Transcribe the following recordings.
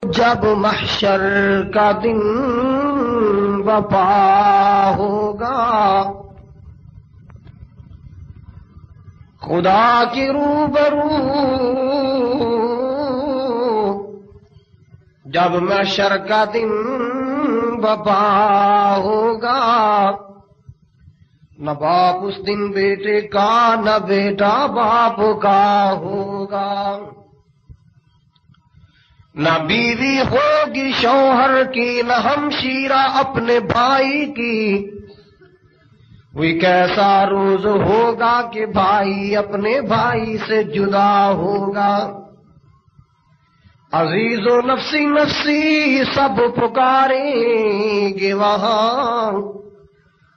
جب محشر کا دن وپا ہوگا خدا کی روبرو، جب محشر کا دن وپا ہوگا، نہ باپ اس دن بیٹے کا نہ بیٹا باپ کا ہوگا، نہ بیوی ہوگی شوہر کی نہ ہمشیرہ اپنے بھائی کی، وہی کیسا روز ہوگا کہ بھائی اپنے بھائی سے جدا ہوگا۔ عزیز و نفسی نفسی سب پکاریں گے وہاں،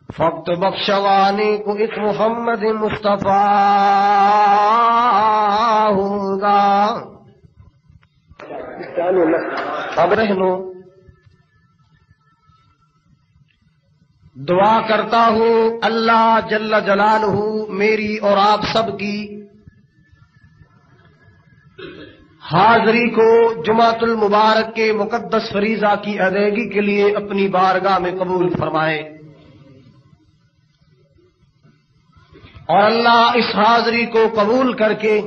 فقط بخشوانے کو ایک محمد مصطفیٰ ہوگا۔ اب رہنو دعا کرتا ہوں اللہ جل جلالہ میری اور آپ سب کی حاضری کو جمعۃ المبارک کے مقدس فریضہ کی ادائیگی کے لیے اپنی بارگاہ میں قبول فرمائے، اور اللہ اس حاضری کو قبول کر کے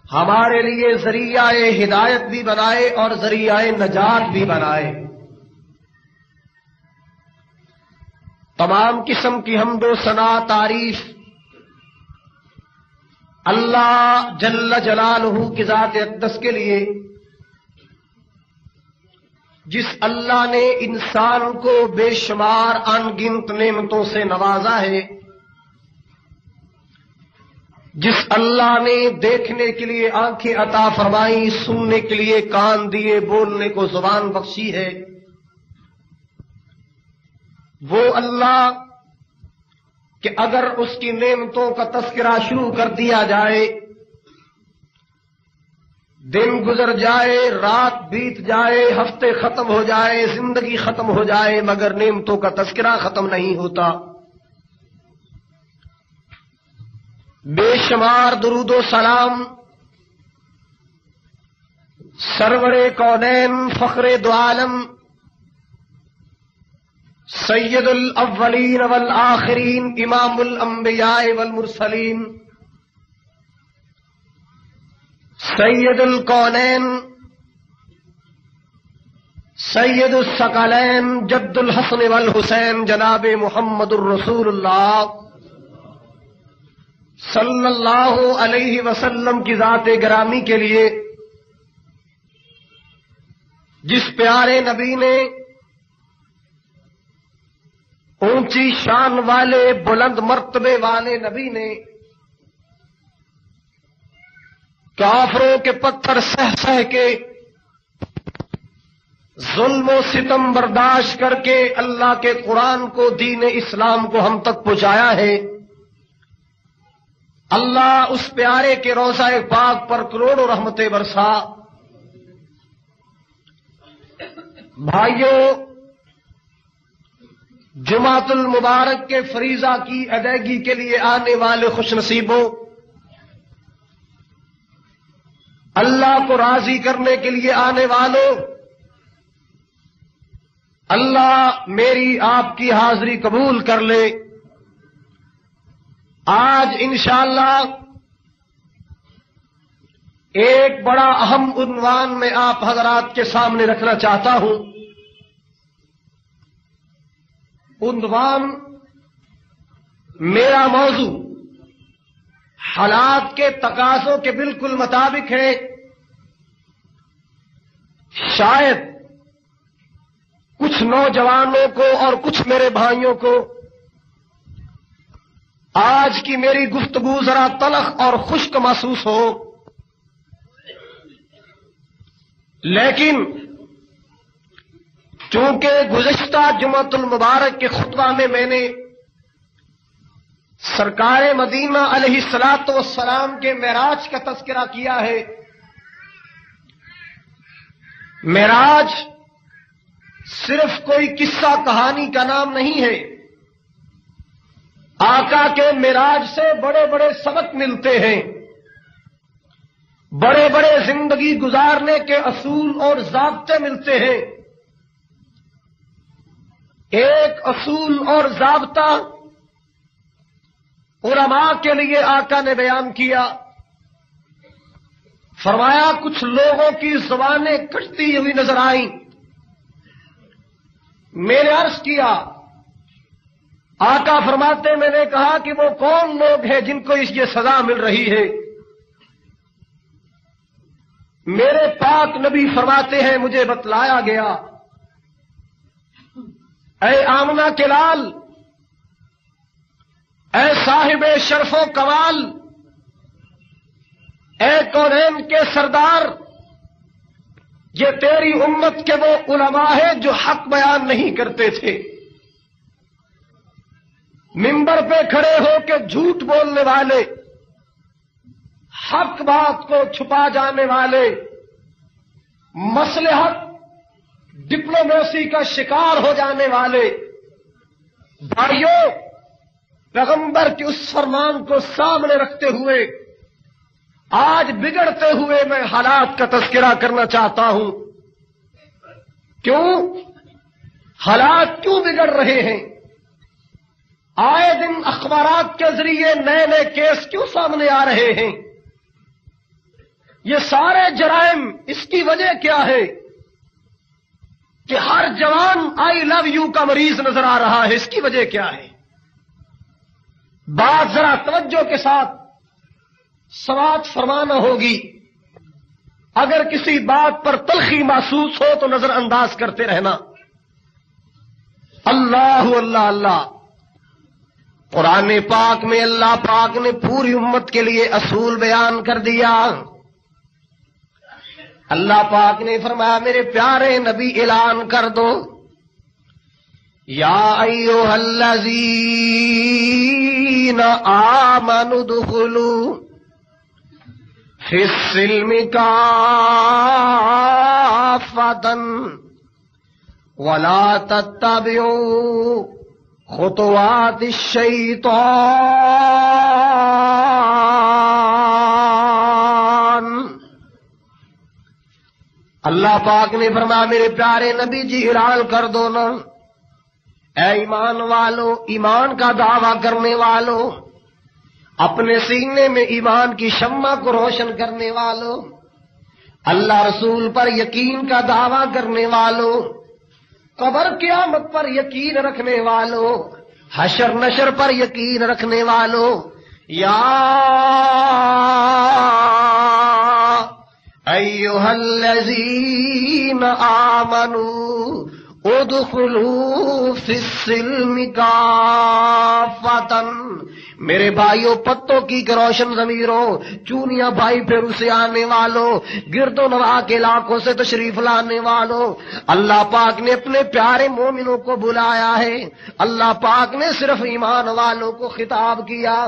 ہمارے لیے ذریعہ ہدایت بھی بنائے اور ذریعہ نجات بھی بنائے۔ تمام قسم کی حمد و ثنا تعریف اللہ جل جلالہ کی ذات اقدس کے لیے، جس اللہ نے انسان کو بے شمار ان گنت نعمتوں سے نوازا ہے، جس اللہ نے دیکھنے کے لیے آنکھیں عطا فرمائی، سننے کے لیے کان دیے، بولنے کو زبان بخشی ہے، وہ اللہ کہ اگر اس کی نعمتوں کا تذکرہ شروع کر دیا جائے، دن گزر جائے، رات بیت جائے، ہفتے ختم ہو جائے، زندگی ختم ہو جائے، مگر نعمتوں کا تذکرہ ختم نہیں ہوتا۔ بے شمار درود و سلام سرور کونین فخر دو عالم سید الاولین والآخرین امام الانبیاء والمرسلین سید الکونین سید الثقلین جد الحسن والحسین جناب محمد الرسول اللہ صلی اللہ علیہ وسلم کی ذات گرامی کے لیے، جس پیارے نبی نے اونچی شان والے بلند مرتبے والے نبی نے کافروں کے پتھر سہ سہ کے ظلم و ستم برداشت کر کے اللہ کے قرآن کو، دین اسلام کو ہم تک پہنچایا ہے۔ اللہ اس پیارے کے روضہ پاک پر کروڑوں رحمتیں برسا۔ بھائیوں، جمعۃ المبارک کے فریضہ کی ادائیگی کے لیے آنے والے خوش نصیبوں، اللہ کو راضی کرنے کے لیے آنے والوں، اللہ میری آپ کی حاضری قبول کر لے۔ آج انشاءاللہ ایک بڑا اہم عنوان میں آپ حضرات کے سامنے رکھنا چاہتا ہوں۔ عنوان میرا موضوع حالات کے تقاضوں کے بالکل مطابق ہے۔ شاید کچھ نوجوانوں کو اور کچھ میرے بھائیوں کو آج کی میری گفتگو ذرا تلخ اور خشک محسوس ہو، لیکن چونکہ گزشتہ جمعۃ المبارک کے خطبہ میں نے سرکار مدینہ علیہ الصلاۃ والسلام کے معراج کا تذکرہ کیا ہے۔ معراج صرف کوئی قصہ کہانی کا نام نہیں ہے، آقا کے معراج سے بڑے بڑے سبق ملتے ہیں۔ بڑے بڑے زندگی گزارنے کے اصول اور ضابطے ملتے ہیں. ایک اصول اور ضابطہ علماء کے لیے آقا نے بیان کیا. فرمایا کچھ لوگوں کی زبانیں کٹتی ہوئی نظر آئیں. میں نے عرض کیا آقا فرماتے میں نے کہا کہ وہ کون لوگ ہیں جن کو اس یہ سزا مل رہی ہے؟ میرے پاک نبی فرماتے ہیں مجھے بتلایا گیا اے آمنہ کے لال، اے صاحب شرف و کمال، اے کونین کے سردار، یہ تیری امت کے وہ علماء ہیں جو حق بیان نہیں کرتے تھے، منبر پہ کھڑے ہو کے جھوٹ بولنے والے، حق بات کو چھپا جانے والے، مصلحت ڈپلومیسی کا شکار ہو جانے والے بھائیوں، پیغمبر کے اس فرمان کو سامنے رکھتے ہوئے آج بگڑتے ہوئے میں حالات کا تذکرہ کرنا چاہتا ہوں. کیوں حالات کیوں بگڑ رہے ہیں؟ آئے دن اخبارات کے ذریعے نئے نئے کیس کیوں سامنے آ رہے ہیں؟ یہ سارے جرائم اس کی وجہ کیا ہے کہ ہر جوان آئی لو یو کا مریض نظر آ رہا ہے؟ اس کی وجہ کیا ہے؟ بات ذرا توجہ کے ساتھ سماعت فرمانا ہوگی. اگر کسی بات پر تلخی محسوس ہو تو نظر انداز کرتے رہنا. اللہ اللہ اللہ. قرآن پاک میں اللہ پاک نے پوری امت کے لیے اصول بیان کر دیا. اللہ پاک نے فرمایا میرے پیارے نبی اعلان کر دو یا ایھا الذین آمنوا ادخلوا فی السلم کافۃ ولا تتبعوا خطوات الشیطان. اللہ پاک نے فرمایا میرے پیارے نبی جی اعلان کر دو نا اے ایمان والو، ایمان کا دعویٰ کرنے والو، اپنے سینے میں ایمان کی شمع کو روشن کرنے والو، اللہ رسول پر یقین کا دعویٰ کرنے والو، قبر قیامت پر یقین رکھنے والو، حشر نشر پر یقین رکھنے والو، یا ایھا الذین آمنوا ادخلوا فی السلم کافۃ. میرے بھائیوں، پتوں کی روشن ضمیروں، چونیاں بھائی پھر سے آنے والوں، گرد و نواح کے علاقوں سے تشریف لانے والوں، اللہ پاک نے اپنے پیارے مومنوں کو بلایا ہے. اللہ پاک نے صرف ایمان والوں کو خطاب کیا.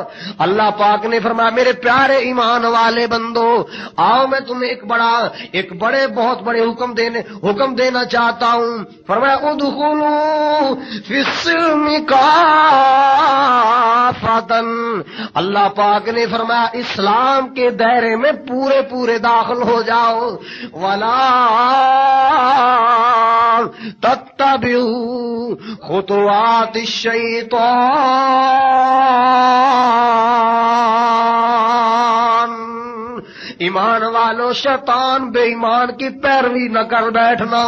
اللہ پاک نے فرمایا میرے پیارے ایمان والے بندو، آؤ میں تمہیں ایک بڑے بہت بڑے حکم دینا چاہتا ہوں. فرمایا ادخلوا فی السلم کافۃ. اللہ پاک نے فرمایا اسلام کے دائرے میں پورے داخل ہو جاؤ. ولا تتبعوا خطوات الشیطان. ایمان والو، شیطان بے ایمان کی پیروی نہ کر بیٹھنا،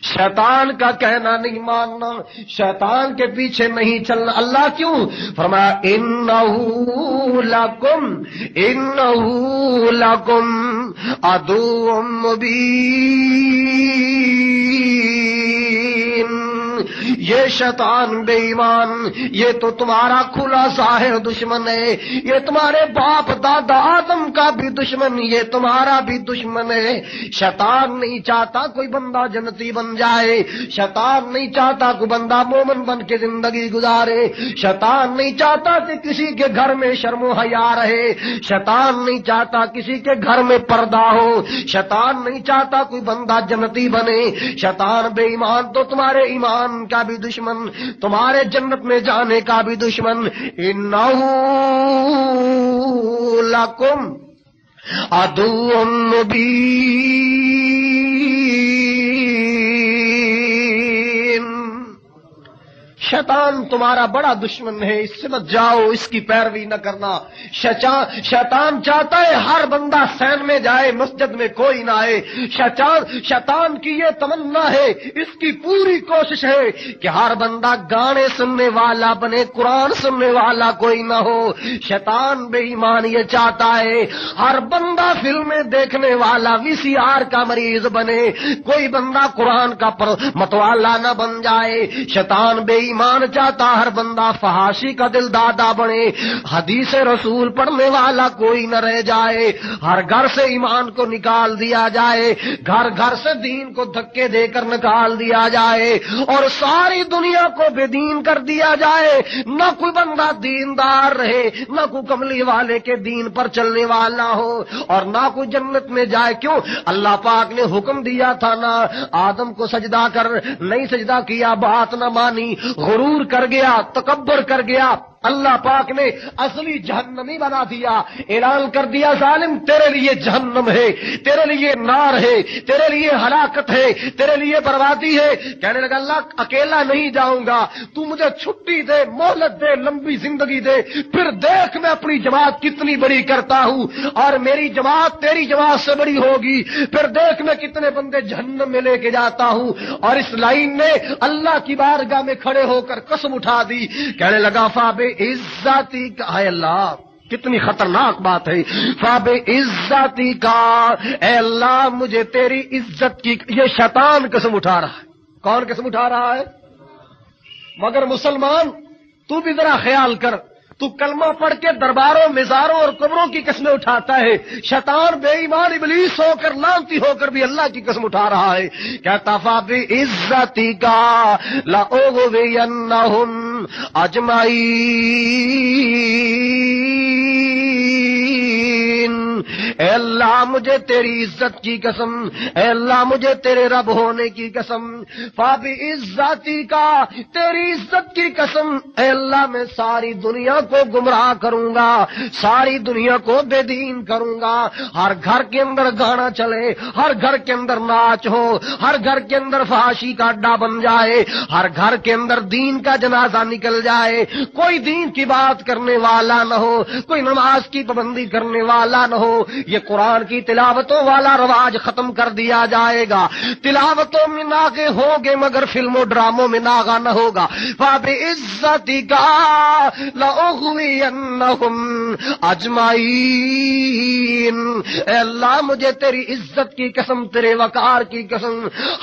شیطان کا کہنا نہیں ماننا، شیطان کے پیچھے نہیں چلنا. اللہ کیوں؟ فرمایا انہ لکم عدو مبین. یہ شیطان بے ایمان یہ تو تمہارا کھلا ظاہر دشمن ہے. یہ تمہارے باپ دادا آدم کا بھی دشمن، یہ تمہارا بھی دشمن ہے. شیطان نہیں چاہتا کوئی بندہ جنتی بن جائے، شیطان نہیں چاہتا کوئی بندہ مومن بن کے زندگی گزارے، شیطان نہیں چاہتا کہ کسی کے گھر میں شرم و حیا رہے، شیطان نہیں چاہتا کسی کے گھر میں پردہ ہو، شیطان نہیں چاہتا کوئی بندہ جنتی بنے. شیطان بے ایمان تو تمہارے ایمان کا بھی دشمن، تمہارے جنت میں جانے کا بھی دشمن. انہ لکم عدو مبین، شیطان تمہارا بڑا دشمن ہے، اس سے مت جاؤ، اس کی پیروی نہ کرنا۔ شیطان چاہتا ہے ہر بندہ سین میں جائے، مسجد میں کوئی نہ آئے۔ شیطان کی یہ تمنا ہے، اس کی پوری کوشش ہے کہ ہر بندہ گانے سننے والا بنے، قرآن سننے والا کوئی نہ ہو۔ شیطان بے ایمان یہ چاہتا ہے ہر بندہ فلمیں دیکھنے والا، VCR کا مریض بنے، کوئی بندہ قرآن کا متوالا نہ بن جائے۔ شیطان بے ایمان چاہتا ہر بندہ فحاشی کا دل دادا بنے، حدیث رسول پڑھنے والا کوئی نہ رہ جائے، ہر گھر سے ایمان کو نکال دیا جائے، گھر گھر سے دین کو دھکے دے کر نکال دیا جائے، اور ساری دنیا کو بے دین کر دیا جائے، نہ کوئی بندہ دیندار رہے، نہ کوئی کملی والے کے دین پر چلنے والا ہو، اور نہ کوئی جنت میں جائے۔ کیوں؟ اللہ پاک نے حکم دیا تھا نا آدم کو سجدہ کر، نہیں سجدہ کیا، بات نہ مانی، غرور کر گیا، تکبر کر گیا، اللہ پاک نے اصلی جہنمی بنا دیا، اعلان کر دیا ظالم تیرے لیے جہنم ہے، تیرے لیے نار ہے، تیرے لیے ہلاکت ہے، تیرے لیے بربادی ہے۔ کہنے لگا اللہ اکیلا نہیں جاؤں گا، تو مجھے چھٹی دے، مہلت دے، لمبی زندگی دے، پھر دیکھ میں اپنی جماعت کتنی بڑی کرتا ہوں، اور میری جماعت تیری جماعت سے بڑی ہوگی، پھر دیکھ میں کتنے بندے جہنم میں لے کے جاتا ہوں۔ اور اس لائن نے اللہ کی بارگاہ میں کھڑے ہو کر قسم اٹھا دی، کہنے لگا فابے عزتی کا، اے اللہ کتنی خطرناک بات ہے، فابے عزتی کا، اے اللہ مجھے تیری عزت کی۔ یہ شیطان قسم اٹھا رہا ہے۔ کون قسم اٹھا رہا ہے؟ مگر مسلمان تو بھی ذرا خیال کر، تو کلمہ پڑھ کے درباروں، مزاروں اور قبروں کی قسمیں اٹھاتا ہے، شیطان بے ایمان ابلیس ہو کر، لعنتی ہو کر بھی اللہ کی قسم اٹھا رہا ہے۔ کہتا فابی عزتی کا لأغوینہم اجمعین، اے اللہ مجھے تیری عزت کی قسم، اے اللہ مجھے تیرے رب ہونے کی قسم، فابی عزتی کا، تیری عزت کی قسم، اے اللہ میں ساری دنیا کو گمراہ کروں گا، ساری دنیا کو بے دین کروں گا، ہر گھر کے اندر گانا چلے، ہر گھر کے اندر ناچ ہو، ہر گھر کے اندر فحاشی کا اڈا بن جائے، ہر گھر کے اندر دین کا جنازہ نکل جائے، کوئی دین کی بات کرنے والا نہ ہو، کوئی نماز کی پابندی کرنے والا نہ ہو، یہ قرآن کی تلاوتوں والا رواج ختم کر دیا جائے گا۔ تلاوتوں میں ناغے ہوں گے مگر فلموں ڈراموں میں ناغا نہ ہوگا۔ فَبِعِزَّتِكَ لَأُغْوِيَنَّهُمْ أَجْمَعِينَ، اے اللہ مجھے تیری عزت کی قسم، تیرے وقار کی قسم،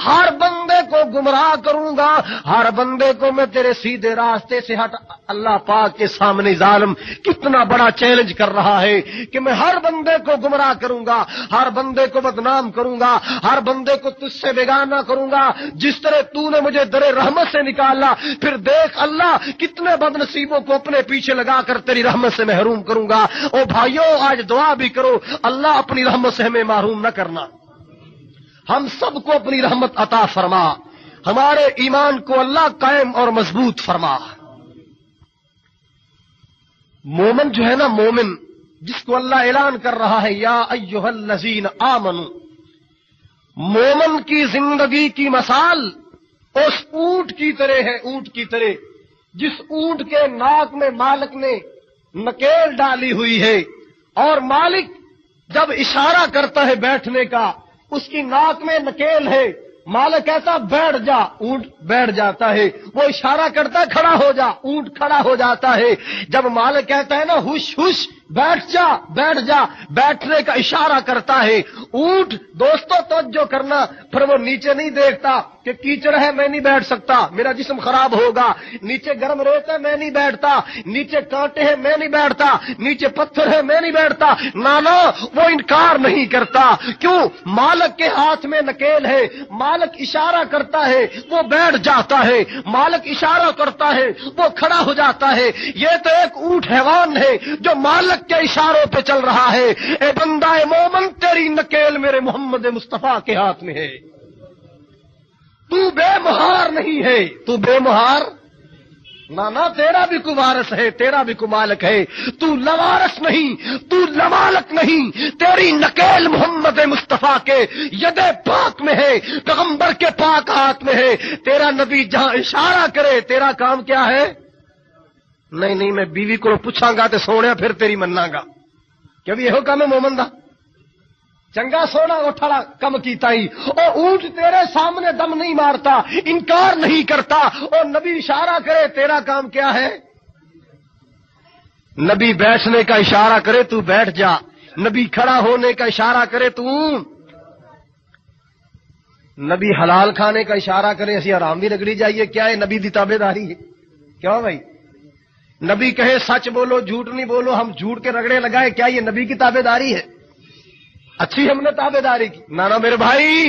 ہر بندے کو گمراہ کروں گا، ہر بندے کو میں تیرے سیدھے راستے سے ہٹ۔ اللہ پاک کے سامنے ظالم کتنا بڑا چیلنج کر رہا ہے کہ میں ہر بندے کو گمراہ کروں گا، ہر بندے کو بدنام کروں گا، ہر بندے کو تجھ سے بیگانہ کروں گا، جس طرح تو نے مجھے در رحمت سے نکالا، پھر دیکھ اللہ کتنے بد نصیبوں کو اپنے پیچھے لگا کر تیری رحمت سے محروم کروں گا۔ او بھائیو آج دعا بھی کرو، اللہ اپنی رحمت سے ہمیں محروم نہ کرنا، ہم سب کو اپنی رحمت عطا فرما، ہمارے ایمان کو اللہ قائم اور مضبوط فرما۔ مومن جو ہے نا، مومن جس کو اللہ اعلان کر رہا ہے یا ایھا الذین آمنو، مومن کی زندگی کی مثال اس اونٹ کی طرح ہے، اونٹ کی طرح جس اونٹ کے ناک میں مالک نے نکیل ڈالی ہوئی ہے، اور مالک جب اشارہ کرتا ہے بیٹھنے کا، اس کی ناک میں نکیل ہے، مالک کہتا بیٹھ جا، اونٹ بیٹھ جاتا ہے، وہ اشارہ کرتا ہے کھڑا ہو جا، اونٹ کھڑا ہو جاتا ہے۔ جب مالک کہتا ہے نا ہوش ہوش بیٹھ جا بیٹھ جا، بیٹھنے کا اشارہ کرتا ہے، اونٹ دوستو توجہ کرنا، پھر وہ نیچے نہیں دیکھتا کہ کیچڑ ہے میں نہیں بیٹھ سکتا، میرا جسم خراب ہوگا، نیچے گرم ریت ہے میں نہیں بیٹھتا، نیچے کانٹے ہیں میں نہیں بیٹھتا، نیچے پتھر ہے میں نہیں بیٹھتا، نانا وہ انکار نہیں کرتا۔ کیوں؟ مالک کے ہاتھ میں نکیل ہے، مالک اشارہ کرتا ہے وہ بیٹھ جاتا ہے، مالک اشارہ کرتا ہے وہ کھڑا ہو جاتا ہے۔ یہ تو ایک اونٹ حیوان ہے جو مالک کے اشاروں پہ چل رہا ہے۔ اے بندہ مومن تیری نکیل میرے محمد مصطفیٰ کے ہاتھ میں ہے، تو بے مہار نہیں ہے، تو بے مہار نانا تیرا بھی کوئی وارث ہے، تیرا بھی کوئی مالک ہے، تو لوارث نہیں، تو لمالک نہیں، تیری نکیل محمد مصطفیٰ کے ید پاک میں ہے، پیغمبر کے پاک ہاتھ میں ہے۔ تیرا نبی جہاں اشارہ کرے تیرا کام کیا ہے؟ نہیں میں بیوی کو پوچھاں گا تے سونے پھر تیری مننا گا کہ بھی یہ کام ہے مومن دا، چنگا سونا اٹھڑا کم کیتا ہی، او اونٹ تیرے سامنے دم نہیں مارتا، انکار نہیں کرتا، اور نبی اشارہ کرے تیرا کام کیا ہے؟ نبی بیٹھنے کا اشارہ کرے تو بیٹھ جا، نبی کھڑا ہونے کا اشارہ کرے تو، نبی حلال کھانے کا اشارہ کرے اسی آرام بھی رگڑی جائیے، کیا ہے نبی دی تابع داری ہے؟ کیوں بھائی؟ نبی کہے سچ بولو جھوٹ نہیں بولو، ہم جھوٹ کے رگڑے لگائے، کیا یہ نبی کی تابع داری ہے؟ اچھی ہم نے تابع داری کی؟ نانا میرے بھائی،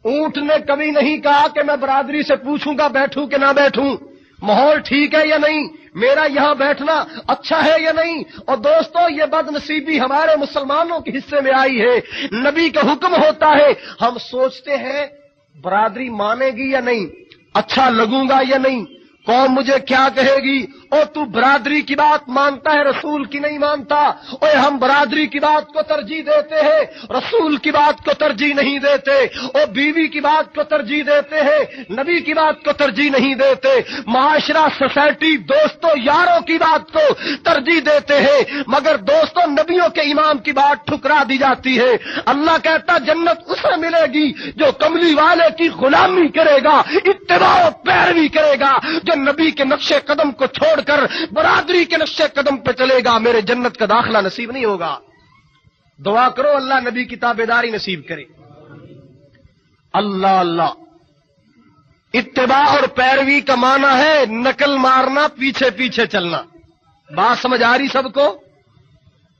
اونٹ نے کبھی نہیں کہا کہ میں برادری سے پوچھوں گا بیٹھوں کہ نہ بیٹھوں، ماحول ٹھیک ہے یا نہیں، میرا یہاں بیٹھنا اچھا ہے یا نہیں۔ اور دوستو یہ بد نصیبی ہمارے مسلمانوں کے حصے میں آئی ہے، نبی کا حکم ہوتا ہے، ہم سوچتے ہیں برادری مانے گی یا نہیں، اچھا لگوں گا یا نہیں، قوم مجھے کیا کہے گی، اور تو برادری کی بات مانتا ہے رسول کی نہیں مانتا، اور ہم برادری کی بات کو ترجیح دیتے ہیں، رسول کی بات کو ترجیح نہیں دیتے، اور بیوی کی بات کو ترجیح دیتے ہیں، نبی کی بات کو ترجیح نہیں دیتے، معاشرہ سوسائٹی دوستوں یاروں کی بات کو ترجیح دیتے ہیں، مگر دوستوں نبیوں کے امام کی بات ٹھکرا دی جاتی ہے۔ اللہ کہتا جنت اسے ملے گی جو کملی والے کی غلامی کرے گا، اتباع و پیروی کرے گا، جو نبی کے نقش قدم کو چھوڑ کر برادری کے نقش قدم پہ چلے گا میرے جنت کا داخلہ نصیب نہیں ہوگا۔ دعا کرو اللہ نبی کی تابعداری نصیب کرے۔ اللہ اللہ، اتباع اور پیروی کا معنی ہے نقل مارنا، پیچھے پیچھے چلنا، بات سمجھ آ رہی سب کو؟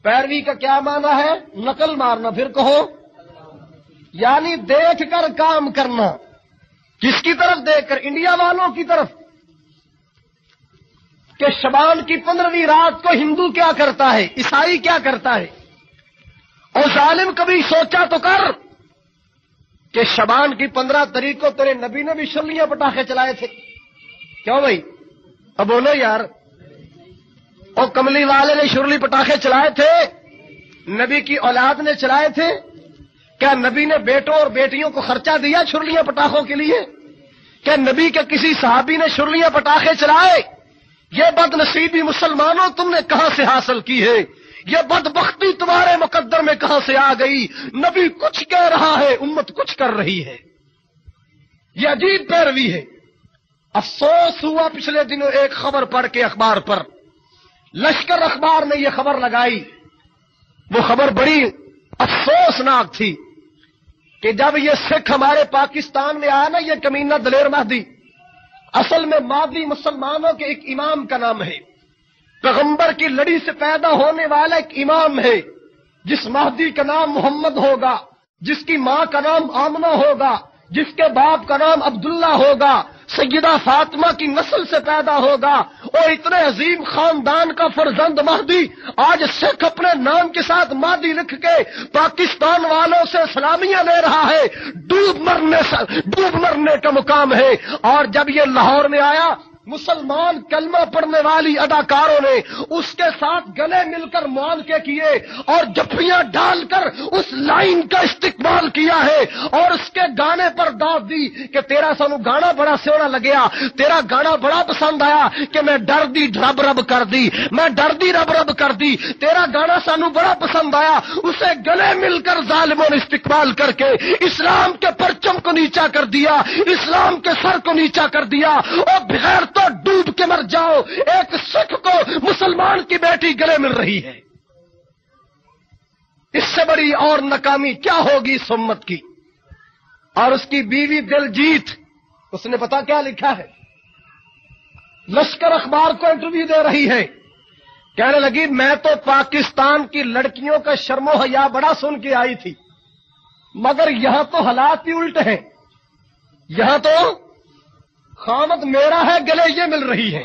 پیروی کا کیا معنی ہے؟ نقل مارنا، پھر کہو یعنی دیکھ کر کام کرنا۔ کس کی طرف دیکھ کر؟ انڈیا والوں کی طرف، کہ شبان کی 15ویں رات کو ہندو کیا کرتا ہے، عیسائی کیا کرتا ہے، اور ظالم کبھی سوچا تو کر کہ شبان کی 15 تاریخ کو تیرے نبی نے بھی شرلیاں پٹاخے چلائے تھے، کیوں بھائی؟ اب بولو یار، اور کملی والے نے شرلی پٹاخے چلائے تھے، نبی کی اولاد نے چلائے تھے، کیا نبی نے بیٹوں اور بیٹیوں کو خرچہ دیا شرلیاں پٹاخوں کے لیے؟ کیا نبی کے کسی صحابی نے شرلیاں پٹاخے چلائے؟ یہ بد نصیبی مسلمانوں تم نے کہاں سے حاصل کی ہے؟ یہ بدبختی تمہارے مقدر میں کہاں سے آ گئی؟ نبی کچھ کہہ رہا ہے، امت کچھ کر رہی ہے، یہ عجیب پیروی ہے۔ افسوس ہوا پچھلے دنوں ایک خبر پڑھ کے اخبار پر، لشکر اخبار نے یہ خبر لگائی، وہ خبر بڑی افسوسناک تھی کہ جب یہ سکھ ہمارے پاکستان میں آیا نا، یہ کمینہ دلیر مہدی، اصل میں مہدی مسلمانوں کے ایک امام کا نام ہے، پیغمبر کی لڑی سے پیدا ہونے والا ایک امام ہے، جس مہدی کا نام محمد ہوگا، جس کی ماں کا نام آمنہ ہوگا، جس کے باپ کا نام عبداللہ ہوگا، سیدہ فاطمہ کی نسل سے پیدا ہوگا، اور اتنے عظیم خاندان کا فرزند مہدی آج سکھ اپنے نام کے ساتھ مہدی لکھ کے پاکستان والوں سے سلامیاں لے رہا ہے، ڈوب مرنے کا مقام ہے۔ اور جب یہ لاہور میں آیا، مسلمان کلمہ پڑھنے والی اداکاروں نے اس کے ساتھ گلے مل کر معانقے کیے اور جفیاں ڈال کر اس لائن کا استقبال کیا ہے، اور اس کے گانے پر داد دی کہ تیرا سانو گانا بڑا سونا لگیا، تیرا گانا بڑا پسند آیا کہ میں ڈر دی رب رب کر دی، میں ڈر دی رب رب کر دی، تیرا گانا سانو بڑا پسند آیا۔ اسے گلے مل کر ظالموں نے استقبال کر کے اسلام کے پرچم کو نیچا کر دیا، اسلام کے سر کو نیچا کر دیا، اور بغیر تو ڈوب کے مر جاؤ، ایک سکھ کو مسلمان کی بیٹی گلے مل رہی ہے۔ اس سے بڑی اور ناکامی کیا ہوگی اس امت کی؟ اور اس کی بیوی دلجیت، اس نے پتا کیا لکھا ہے؟ لشکر اخبار کو انٹرویو دے رہی ہے، کہنے لگی میں تو پاکستان کی لڑکیوں کا شرم و حیا بڑا سن کے آئی تھی، مگر یہاں تو حالات ہی الٹ ہیں، یہاں تو خامد میرا ہے، گلے یہ مل رہی ہے،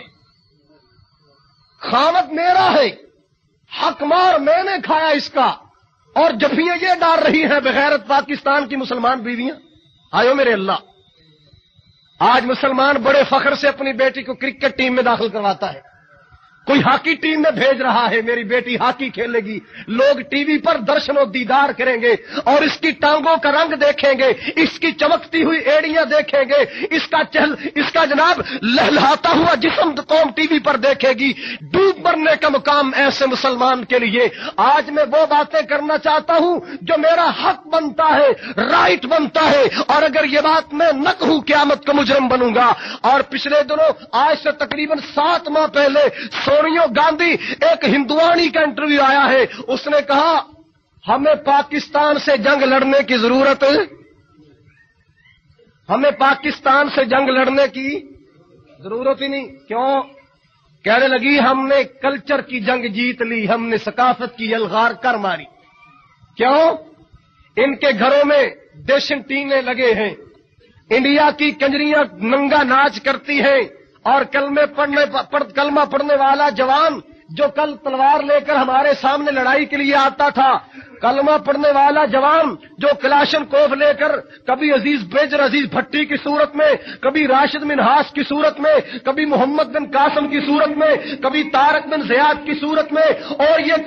خامد میرا ہے، حق مار میں نے کھایا اس کا، اور جفیاں یہ ڈال رہی ہیں بغیرت پاکستان کی مسلمان بیویاں۔ آئیو میرے اللہ، آج مسلمان بڑے فخر سے اپنی بیٹی کو کرکٹ ٹیم میں داخل کرواتا ہے، کوئی ہاکی ٹیم میں بھیج رہا ہے، میری بیٹی ہاکی کھیلے گی، لوگ ٹی وی پر درشن و دیدار کریں گے اور اس کی ٹانگوں کا رنگ دیکھیں گے، اس کی چمکتی ہوئی ایڑیاں دیکھیں گے، اس کا جناب لہلہاتا ہوا جسم قوم ٹی وی پر دیکھے گی۔ ڈوب مرنے کا مقام ایسے مسلمان کے لیے۔ آج میں وہ باتیں کرنا چاہتا ہوں جو میرا حق بنتا ہے، رائٹ بنتا ہے، اور اگر یہ بات میں نہ کہوں قیامت کا مجرم بنوں گا۔ اور پچھلے دنوں آج سے تقریباً 7 ماہ پہلے سونیا گاندھی ایک ہندوانی کا انٹرویو آیا ہے، اس نے کہا ہمیں پاکستان سے جنگ لڑنے کی ضرورت ہے، ہمیں پاکستان سے جنگ لڑنے کی ضرورت ہی نہیں۔ کیوں؟ کہنے لگی ہم نے کلچر کی جنگ جیت لی، ہم نے ثقافت کی یلغار کر ماری۔ کیوں؟ ان کے گھروں میں دیشنٹینے لگے ہیں، انڈیا کی کنجریاں ننگا ناچ کرتی ہیں، اور کلمہ پڑھنے والا جوان جو کل تلوار لے کر ہمارے سامنے لڑائی کے لیے آتا تھا، کلمہ پڑھنے والا جوان جو کلاشن کوف لے کر کبھی عزیز بیجر عزیز بھٹی کی صورت میں، کبھی راشد منہاس کی صورت میں، کبھی محمد بن قاسم کی صورت میں، کبھی طارق بن زیاد کی صورت میں، اور یہ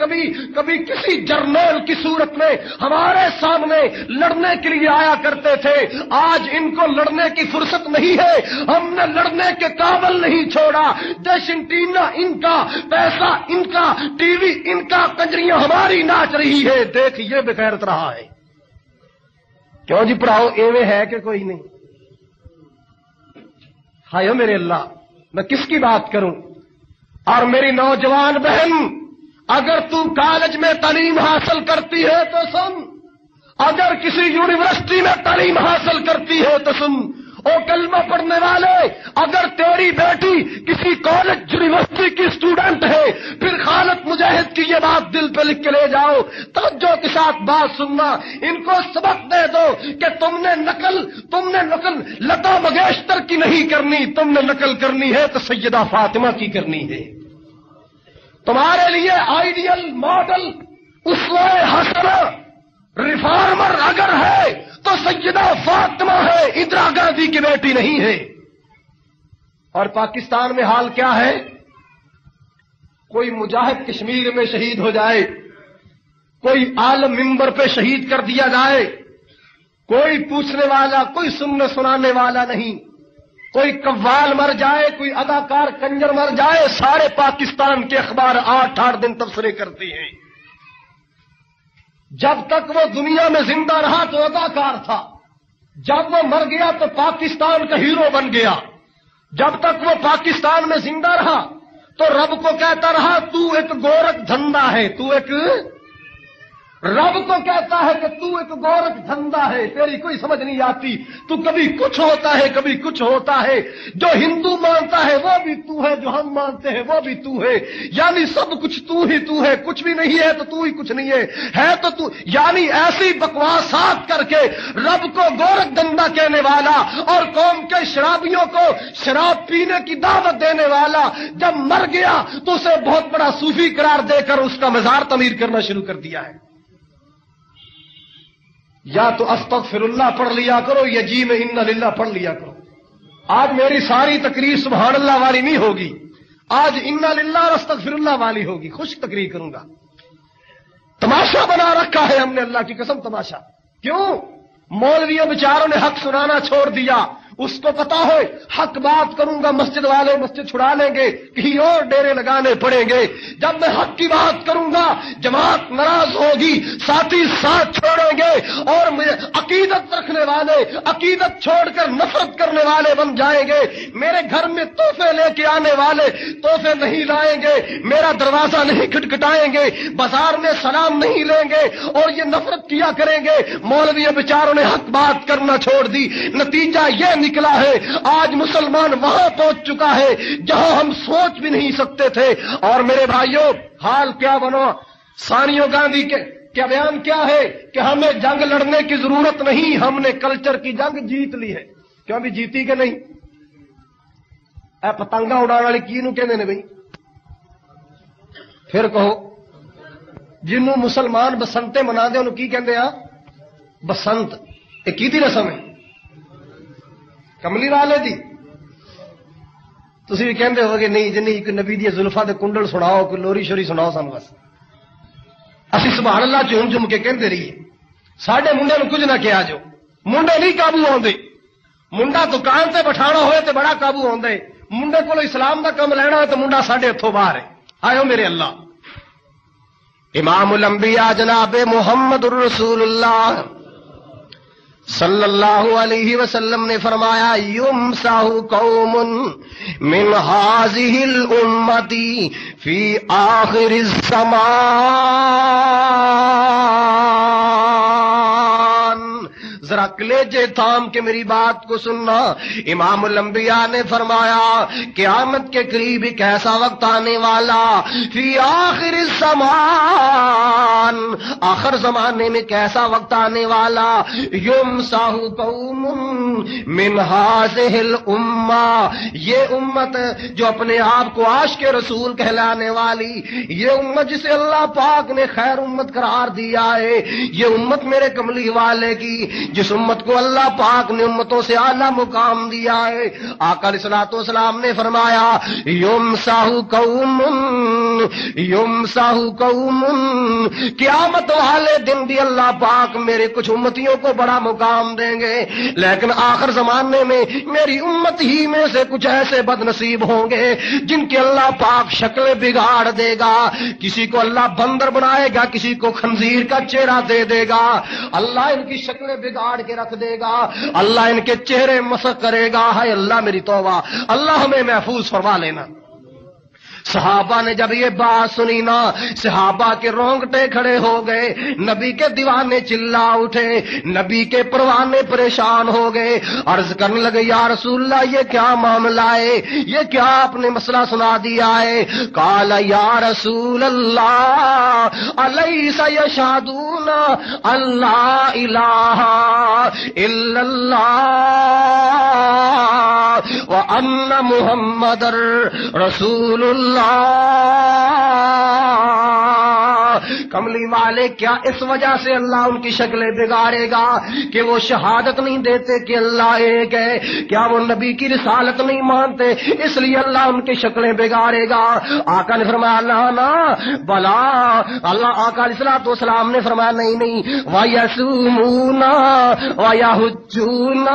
کبھی کسی جرنیل کی صورت میں ہمارے سامنے لڑنے کے لیے آیا کرتے تھے، آج ان کو لڑنے کی فرصت نہیں ہے، ہم نے لڑنے کے قابل نہیں چھوڑا۔ ڈیشنٹینا ان کا، پیسہ ان کا، ٹی وی ان کا، کنجریاں ہماری ناچ رہی ہے، دیکھ یہ بغیرت رہا ہے۔ کیوں جی پڑھاؤ ایویں ہے کہ کوئی نہیں؟ ہائے میرے اللہ، میں کس کی بات کروں؟ اور میری نوجوان بہن، اگر تو کالج میں تعلیم حاصل کرتی ہے تو سن، اگر کسی یونیورسٹی میں تعلیم حاصل کرتی ہے تو سن، او کلمہ پڑھنے والے، اگر تیری بیٹی کسی کالج یونیورسٹی کی اسٹوڈنٹ ہے، پھر خالد مجاہد کی یہ بات دل پہ لکھ کے لے جاؤ، توجہ کے ساتھ بات سننا، ان کو سبق دے دو کہ تم نے نقل لتا منگیشکر کی نہیں کرنی، تم نے نقل کرنی ہے تو سیدہ فاطمہ کی کرنی ہے۔ تمہارے لیے آئیڈیل ماڈل اسوہ حسنہ ریفارمر اگر ہے تو سیدہ فاطمہ ہے، اندرا گاندھی کی بیٹی نہیں ہے۔ اور پاکستان میں حال کیا ہے؟ کوئی مجاہد کشمیر میں شہید ہو جائے، کوئی عالم منبر پہ شہید کر دیا جائے، کوئی پوچھنے والا، کوئی سننے سنانے والا نہیں، کوئی قوال مر جائے، کوئی اداکار کنجر مر جائے، سارے پاکستان کے اخبار 8 دن تبصرے کرتے ہیں۔ جب تک وہ دنیا میں زندہ رہا تو اداکار تھا، جب وہ مر گیا تو پاکستان کا ہیرو بن گیا۔ جب تک وہ پاکستان میں زندہ رہا تو رب کو کہتا رہا تو ایک گورکھ دھندا ہے، تو ایک، رب کو کہتا ہے کہ تو ایک گورکھ دھندا ہے، تیری کوئی سمجھ نہیں آتی، تو کبھی کچھ ہوتا ہے کبھی کچھ ہوتا ہے، جو ہندو مانتا ہے وہ بھی تو ہے، جو ہم مانتے ہیں وہ بھی تو ہے، یعنی سب کچھ تو ہی تو ہے، کچھ بھی نہیں ہے تو ہی کچھ نہیں ہے تو تو، یعنی ایسی بکواسات کر کے رب کو گورکھ دھندا کہنے والا اور قوم کے شرابیوں کو شراب پینے کی دعوت دینے والا جب مر گیا تو اسے بہت بڑا صوفی قرار دے کر اس کا مزار تعمیر کرنا شروع کر دیا ہے۔ یا تو استغفر اللہ پڑھ لیا کرو یا جی میں انا للہ پڑھ لیا کرو۔ آج میری ساری تقریر سبحان اللہ والی نہیں ہوگی، آج انا للہ اور استغفر اللہ والی ہوگی، خوش تقریر کروں گا۔ تماشا بنا رکھا ہے ہم نے، اللہ کی قسم تماشا۔ کیوں؟ مولویوں بیچاروں نے حق سنانا چھوڑ دیا، اس کو پتا ہو حق بات کروں گا مسجد والے مسجد چھڑا لیں گے، کہیں اور ڈیرے لگانے پڑیں گے۔ جب میں حق کی بات کروں گا جماعت ناراض ہوگی، ساتھی ساتھ چھوڑیں گے، اور عقیدت رکھنے والے عقیدت چھوڑ کر نفرت کرنے والے بن جائیں گے۔ میرے گھر میں تحفے لے کے آنے والے تحفے نہیں لائیں گے، میرا دروازہ نہیں کھٹکھٹائیں گے، بازار میں سلام نہیں لیں گے، اور یہ نفرت کیا کریں گے۔ مولویوں بیچاروں نے حق بات کرنا چھوڑ دی، نتیجہ یہ نکلا ہے آج مسلمان وہاں پہنچ چکا ہے جہاں ہم سوچ بھی نہیں سکتے تھے۔ اور میرے بھائیوں حال کیا بنا؟ سونیا گاندھی کے بیان کیا ہے کہ ہمیں جنگ لڑنے کی ضرورت نہیں، ہم نے کلچر کی جنگ جیت لی ہے۔ کیوں بھی جیتی کہ نہیں؟ اے پتنگا اڑانے والے کی نو کہندے نے بھائی؟ پھر کہو جنوں مسلمان بسنتے منا دے انہوں کی کہندے آ؟ بسنت۔ یہ کی رسم ہے؟ کملی والے دی تسی بھی کہندے ہو گے نہیں جنی کوئی نبی دی زلفاں دے کنڈل سناؤ، کوئی لوری شوری سناؤ سانو بس اسی سبحان اللہ جھوم جھوم کے کہندے رہیے ساڈے منڈے نوں کچھ نہ کہا جو منڈے نہیں قابو ہوندے منڈا دکان تے بٹھانا ہوئے تے بڑا قابو ہوندا ہے منڈے کولوں اسلام دا کم لینا ہے تے منڈا ساڈے ہتھوں باہر ہے آئیو میرے اللہ امام الانبیاء جناب محمد الرسول اللہ صلی اللہ علیہ وسلم نے فرمایا یمسح قوم من هذه الامت فی آخر الزمان ذرا کلیجے تھام کے میری بات کو سننا امام الانبیاء نے فرمایا قیامت کے قریب ایک ایسا وقت آنے والا فی آخر الزمان آخر زمانے میں کیسا وقت آنے والا یمسح قوم من هذه الامہ یہ امت جو اپنے آپ کو عاشق رسول کہلانے والی یہ امت جسے اللہ پاک نے خیر امت قرار دیا ہے یہ امت میرے کملی والے کی جس امت کو اللہ پاک نے امتوں سے اعلیٰ مقام دیا ہے آقا علیہ الصلوۃ والسلام نے فرمایا یمسح قوم قیامت والے دن بھی اللہ پاک میرے کچھ امتیوں کو بڑا مقام دیں گے لیکن آخر زمانے میں میری امت ہی میں سے کچھ ایسے بد نصیب ہوں گے جن کے اللہ پاک شکلیں بگاڑ دے گا کسی کو اللہ بندر بنائے گا کسی کو خنزیر کا چہرہ دے دے گا اللہ ان کی شکلیں بگاڑ کے رکھ دے گا اللہ ان کے چہرے مسخ کرے گا ہائے اللہ میری توبہ اللہ ہمیں محفوظ فرما لینا صحابہ نے جب یہ بات سنی نا صحابہ کے رونگٹے کھڑے ہو گئے نبی کے دیوانے چلا اٹھے نبی کے پروانے پریشان ہو گئے عرض کرنے لگے یا رسول اللہ یہ کیا معاملہ ہے یہ کیا آپ نے مسئلہ سنا دیا ہے قال یا رسول اللہ الیس یشہدون اللہ الہ الا اللہ وان محمد رسول اللہ کملی والے کیا اس وجہ سے اللہ ان کی شکلیں بگاڑے گا کہ وہ شہادت نہیں دیتے کہ اللہ ایک ہے کیا وہ نبی کی رسالت نہیں مانتے اس لیے اللہ ان کی شکلیں بگاڑے گا آقا نے فرمایا اللہ نا بلا اللہ آقا علیہ الصلوۃ والسلام نے فرمایا نہیں وَيَصُومُونَ وَيَحُجُّونَ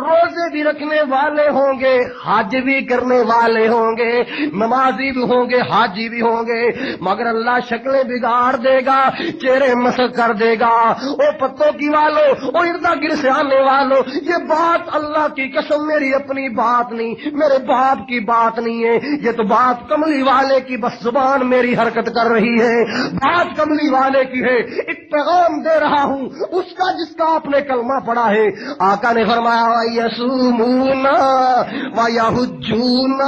روزے بھی رکھنے والے ہوں گے حج بھی کرنے والے ہوں گے نمازی بھی ہوں گے حاجی بھی ہوں گے مگر اللہ شکلیں بگاڑ دے گا چہرے مسخ کر دے گا او پتوں کی والو او اردا گرد سے آنے والو یہ بات اللہ کی قسم میری اپنی بات نہیں میرے باپ کی بات نہیں ہے یہ تو بات کملی والے کی بس زبان میری حرکت کر رہی ہے بات کملی والے کی ہے ایک پیغام دے رہا ہوں اس کا جس کا آپ نے کلمہ پڑھا ہے آقا نے فرمایا وَيَصُومُونَ وَيَحُجُّونَ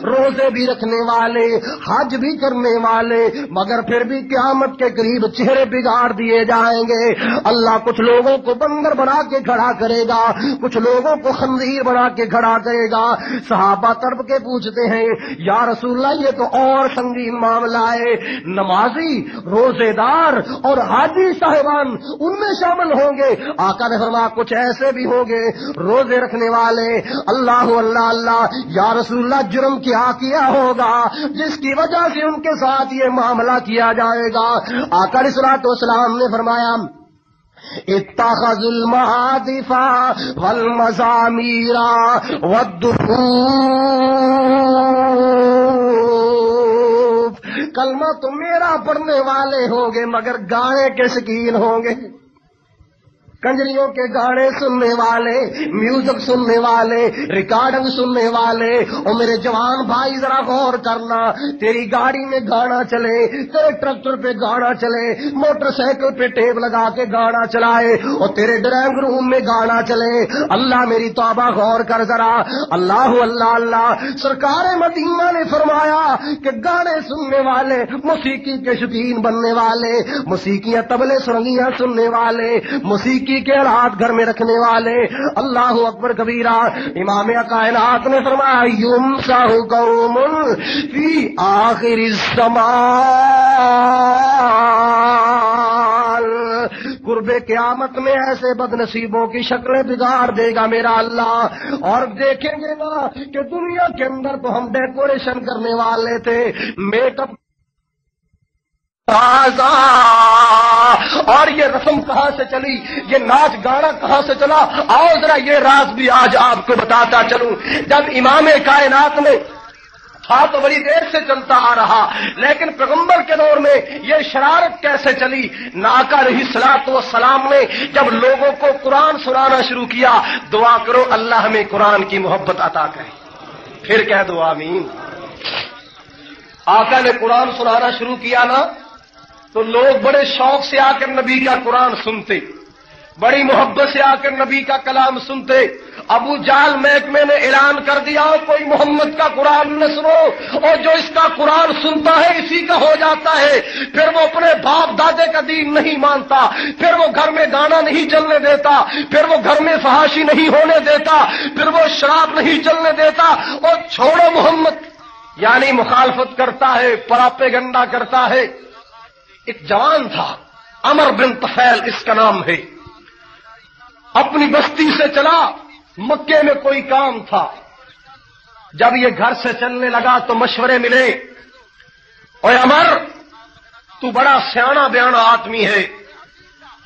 روزے بھی رکھنے والے حج بھی کرنے والے مگر پھر بھی قیامت کے قریب چہرے بگاڑ دیے جائیں گے اللہ کچھ لوگوں کو بندر بنا کے کھڑا کرے گا کچھ لوگوں کو خنزیر بنا کے کھڑا کرے گا صحابہ تڑپ کے پوچھتے ہیں یا رسول اللہ یہ تو اور سنگین معاملہ ہے نمازی روزے دار اور حاجی صاحبان ان میں شامل ہوں گے آقا نے فرمایا کچھ ایسے بھی ہوں گے روزے رکھنے والے اللہ اللہ اللہ یا رسول اللہ جرم کیا ہوگا جس کی وجہ سے ان کے ساتھ یہ معاملہ کیا جائے گا آقا علیہ الصلوۃ والسلام نے فرمایا اتخذوا المعازف والمزامیر والدفوف کلمہ تو میرا پڑھنے والے ہوں گے مگر گانے کے شکین ہوں گے کنجریوں کے گانے سننے والے میوزک سننے والے ریکارڈنگ سننے والے اور میرے جوان بھائی ذرا غور کرنا تیری گاڑی میں گانا چلے تیرے ٹریکٹر پہ گانا چلے موٹر سائیکل پہ ٹیپ لگا کے گانا چلائے اور تیرے ڈرائیونگ روم میں گانا چلے اللہ میری توبہ غور کر ذرا اللہ اللہ اللہ سرکار مدینہ نے فرمایا کہ گانے سننے والے موسیقی کے شوقین بننے والے موسیقیاں طبلے سرنگیاں سننے والے موسیقی کے آلات گھر میں رکھنے والے اللہ اکبر کبیرہ امام کائنات نے فرمایا یمسح قوم فی آخر الزمان قرب قیامت میں ایسے بدنصیبوں کی شکلیں بگاڑ دے گا میرا اللہ. اور دیکھیں گے نا کہ دنیا کے اندر تو ہم ڈیکوریشن کرنے والے تھے, میک اپ اور یہ رسم کہاں سے چلی, یہ ناچ گانا کہاں سے چلا. آؤ ذرا یہ راز بھی آج آپ کو بتاتا چلوں. جب امام کائنات میں تھا تو بڑی دیر سے چلتا آ رہا, لیکن پیغمبر کے دور میں یہ شرارت کیسے چلی. آقا علیہ الصلوۃ والسلام نے جب لوگوں کو قرآن سنانا شروع کیا, دعا کرو اللہ ہمیں قرآن کی محبت عطا کرے. پھر کہہ دو آمین. آقا نے قرآن سنانا شروع کیا نا تو لوگ بڑے شوق سے آ کر نبی کا قرآن سنتے, بڑی محبت سے آ کر نبی کا کلام سنتے. ابو جہل محکمے نے اعلان کر دیا کوئی محمد کا قرآن نہ سنو, اور جو اس کا قرآن سنتا ہے اسی کا ہو جاتا ہے. پھر وہ اپنے باپ دادے کا دین نہیں مانتا, پھر وہ گھر میں گانا نہیں چلنے دیتا, پھر وہ گھر میں فحاشی نہیں ہونے دیتا, پھر وہ شراب نہیں چلنے دیتا. اور چھوڑو محمد, یعنی مخالفت کرتا ہے, پراپیگنڈا کرتا ہے. ایک جوان تھا عمر بن طفیل اس کا نام ہے, اپنی بستی سے چلا, مکے میں کوئی کام تھا. جب یہ گھر سے چلنے لگا تو مشورے ملے, اوے عمر تو بڑا سیاںا بیانا آدمی ہے,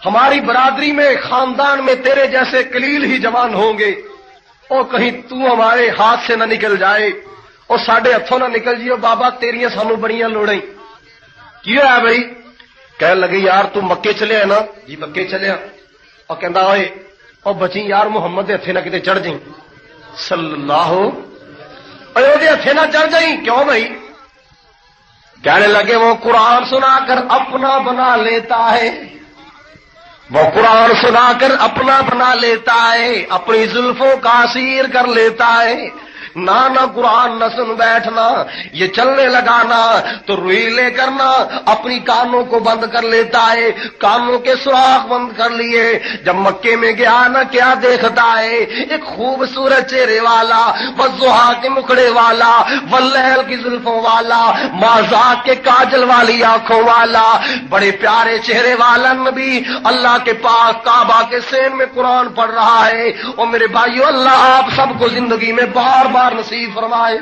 ہماری برادری میں خاندان میں تیرے جیسے قلیل ہی جوان ہوں گے, اور کہیں تو ہمارے ہاتھ سے نہ نکل جائے اور ساڈے ہاتھوں نہ نکل جیو. بابا تیریاں سانو بڑیاں لوڑیں. کیوں ہے بھائی؟ کہنے لگے یار تو مکے چلے ہے نا. جی مکے چلے. اور کہندا اوئے اور بچی یار محمد دے ہتھے نہ کتے چڑھ جائیں صلی اللہ دے ہتھے نہ چڑھ جائیں. کیوں بھائی؟ کہنے لگے وہ قرآن سنا کر اپنا بنا لیتا ہے, وہ قرآن سنا کر اپنا بنا لیتا ہے, اپنی زلفوں کا اسیر کر لیتا ہے. نہ قرآن نہ سن بیٹھنا, یہ چلنے لگانا تو روئی لے کرنا اپنی کانوں کو بند کر لیتا ہے, کانوں کے سوراخ بند کر لیے. جب مکے میں گیا نہ کیا دیکھتا ہے, ایک خوبصورت چہرے والا, والضحیٰ کے مکھڑے والا, واللیل کی زلفوں والا, مازاق کے کاجل والی آنکھوں والا, بڑے پیارے چہرے والا نبی اللہ کے پاس کعبہ کے سین میں قرآن پڑھ رہا ہے. اور میرے بھائیو اللہ آپ سب کو زندگی میں بار بار نصیب فرمائے.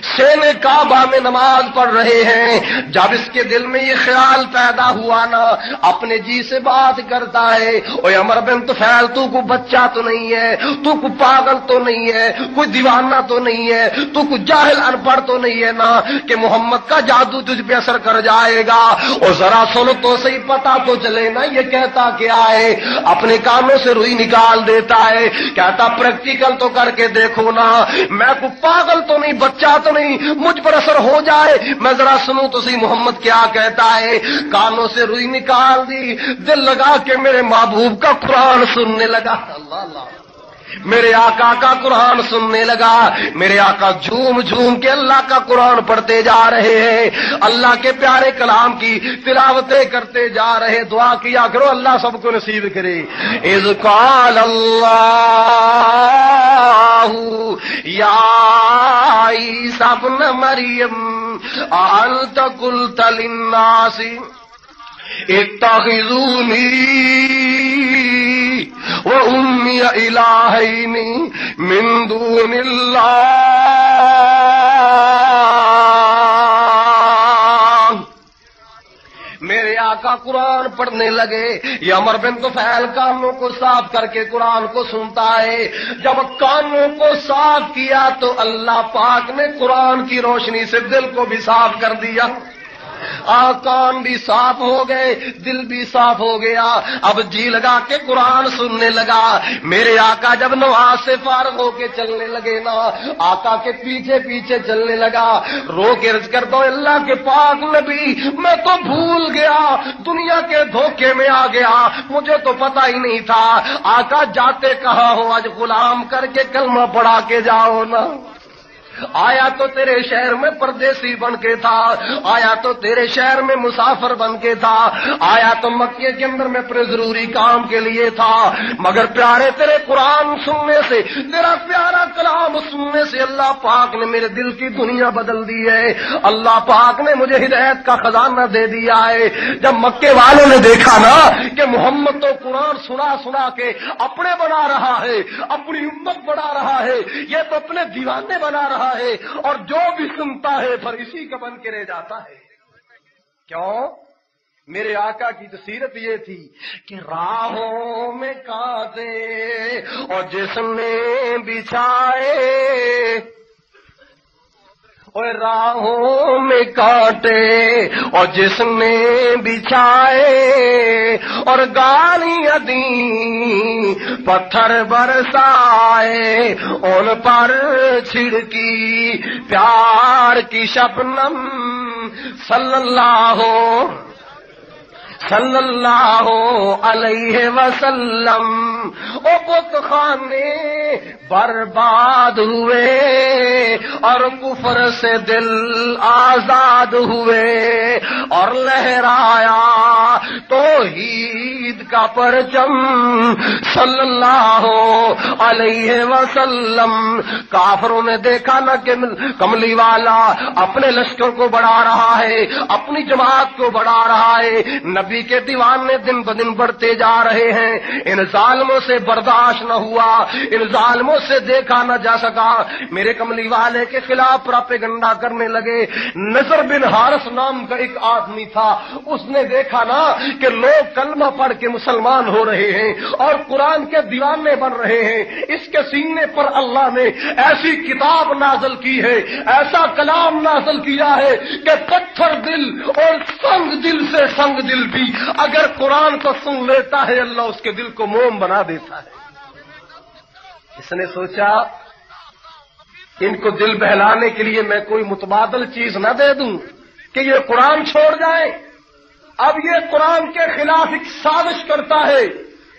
سین کعبہ میں نماز پڑھ رہے ہیں. جب اس کے دل میں یہ خیال پیدا ہوا نا, اپنے جی سے بات کرتا ہے, اوے عمر بن طفیل تو کو بچہ تو نہیں ہے, تو کو پاگل تو نہیں ہے, کوئی دیوانہ تو نہیں ہے, تو کو جاہل ان پڑھ تو نہیں ہے نا کہ محمد کا جادو تجھ پہ اثر کر جائے گا. اور ذرا سنو تو صحیح پتا تو چلے نا یہ کہتا کیا ہے. اپنے کانوں سے روئی نکال دیتا ہے, کہتا پریکٹیکل تو کر کے دیکھو نا, میں کو پاگل تو نہیں, بچہ تو نہیں, مجھ پر اثر ہو جائے, میں ذرا سنوں تو صحیح محمد کیا کہتا ہے. کانوں سے روئی نکال دی, دل لگا کہ میرے محبوب کا قرآن سننے لگا. اللہ اللہ, میرے آقا کا قرآن سننے لگا. میرے آقا جھوم جھوم کے اللہ کا قرآن پڑھتے جا رہے ہیں, اللہ کے پیارے کلام کی تلاوتیں کرتے جا رہے. دعا کیا کرو اللہ سب کو نصیب کرے. اذ قال اللہ یا عیسیٰ ابن مریم انت قلت للناس اتخذونی وأمی الہین من دون اللہ. میرے آقا قرآن پڑھنے لگے. یہ عمر بن طفیل کانوں کو صاف کر کے قرآن کو سنتا ہے. جب کانوں کو صاف کیا تو اللہ پاک نے قرآن کی روشنی سے دل کو بھی صاف کر دیا. کان بھی صاف ہو گئے, دل بھی صاف ہو گیا. اب جی لگا کے قرآن سننے لگا. میرے آقا جب نماز سے فارغ ہو کے چلنے لگے نا, آقا کے پیچھے پیچھے چلنے لگا. رو کے عرض کر دو اللہ کے پاک نبی, میں تو بھول گیا, دنیا کے دھوکے میں آ گیا, مجھے تو پتہ ہی نہیں تھا. آقا جاتے کہاں ہو, آج غلام کر کے کلمہ پڑھا کے جاؤ نا. آیا تو تیرے شہر میں پردیسی بن کے تھا، آیا تو تیرے شہر میں مسافر بن کے تھا، آیا تو مکے کے اندر میں اپنے ضروری کام کے لیے تھا، مگر پیارے تیرے قرآن سننے سے، تیرا پیارا کلام سننے سے اللہ پاک نے میرے دل کی دنیا بدل دی ہے، اللہ پاک نے مجھے ہدایت کا خزانہ دے دیا ہے۔ جب مکے والوں نے دیکھا نا کہ محمد تو قرآن سنا سنا کے اپنے بنا رہا ہے، اپنی امت بنا رہا ہے، یہ تو اپنے دیوانے بنا رہا ہے، اور جو بھی سنتا ہے پھر اسی کا بن کے رہ جاتا ہے۔ کیوں؟ میرے آقا کی تو سیرت یہ تھی کہ راہوں میں کانٹے اور جس نے بچھائے، اور راہوں میں کانٹے اور جس نے بچھائے، اور گالیاں دیں پتھر برسائے، ان پر چھڑکی پیار کی شبنم صلی اللہ علیہ وسلم۔ او بت خانے برباد ہوئے اور کفر سے دل آزاد ہوئے، اور لہرایا توحید کا پرچم صلی اللہ علیہ وسلم۔ کافروں نے دیکھا نہ کہ کملی والا اپنے لشکر کو بڑھا رہا ہے، اپنی جماعت کو بڑھا رہا ہے، نبی کے دیوانے دن بدن بڑھتے جا رہے ہیں، ان ظالموں سے برداشت نہ ہوا، ان ظالموں سے دیکھا نہ جا سکا، میرے کملی والے کے خلاف پراپیگنڈا کرنے لگے۔ نضر بن حارث نام کا ایک آدمی تھا، اس نے دیکھا نا کہ لوگ کلمہ پڑھ کے مسلمان ہو رہے ہیں اور قرآن کے دیوانے بن رہے ہیں، اس کے سینے پر اللہ نے ایسی کتاب نازل کی ہے، ایسا کلام نازل کیا ہے کہ پتھر دل اور سنگ دل سے سنگ دل بھی اگر قرآن کو سن لیتا ہے، اللہ اس کے دل کو موم بنا دیتا ہے۔ اس نے سوچا ان کو دل بہلانے کے لیے میں کوئی متبادل چیز نہ دے دوں کہ یہ قرآن چھوڑ جائے۔ اب یہ قرآن کے خلاف ایک سازش کرتا ہے،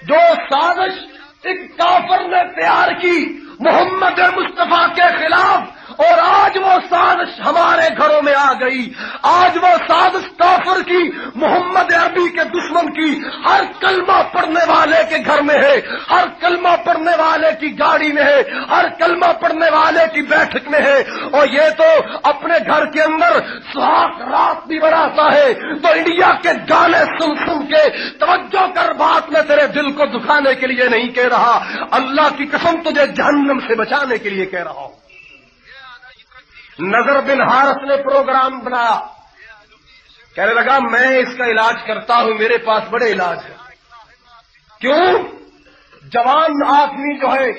جو سازش ایک کافر نے تیار کی محمد مصطفیٰ کے خلاف، اور آج وہ سازش ہمارے گھروں میں آ گئی۔ آج وہ سازش کافر کی، محمد عربی کے دشمن کی، ہر کلمہ پڑھنے والے کے گھر میں ہے، ہر کلمہ پڑھنے والے کی گاڑی میں ہے، ہر کلمہ پڑھنے والے کی بیٹھک میں ہے، اور یہ تو اپنے گھر کے اندر سہاگ رات بھی بناتا ہے۔ تو انڈیا کے گانے سن سن کے توجہ کر، بات میں تیرے دل کو دکھانے کے لیے نہیں کہہ رہا، اللہ کی قسم تجھے جہنم سے بچانے کے لیے کہہ رہا ہوں۔ نضر بن حارث نے پروگرام بنایا، کہنے لگا میں اس کا علاج کرتا ہوں، میرے پاس بڑے علاج ہے۔ کیوں؟ جوان آدمی جو ہے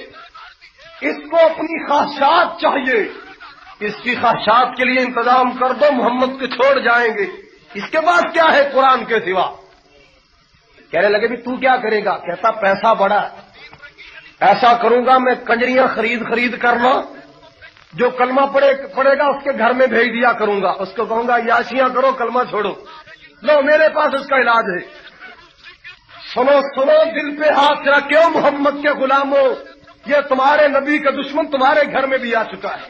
اس کو اپنی خواہشات چاہیے، اس کی خواہشات کے لیے انتظام کر دو، محمد کو چھوڑ جائیں گے، اس کے بعد کیا ہے قرآن کے سوا؟ کہنے لگے بھی تو کیا کرے گا؟ کہتا پیسہ بڑا ہے، ایسا کروں گا میں کنجریاں خرید کرنا، جو کلمہ پڑے گا اس کے گھر میں بھیج دیا کروں گا، اس کو کہوں گا یاشیاں کرو کلمہ چھوڑو، لو میرے پاس اس کا علاج ہے۔ سنو سنو، دل پہ ہاتھ رکھو محمد کے غلاموں، یہ تمہارے نبی کا دشمن تمہارے گھر میں بھی آ چکا ہے۔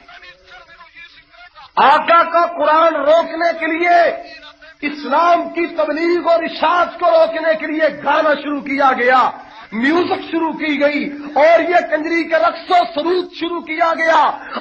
آقا کا قرآن روکنے کے لیے، اسلام کی تبلیغ اور اشاعت کو روکنے کے لیے گانا شروع کیا گیا، میوزک شروع کی گئی، اور یہ کنجری کے رقص و سرود شروع کیا گیا،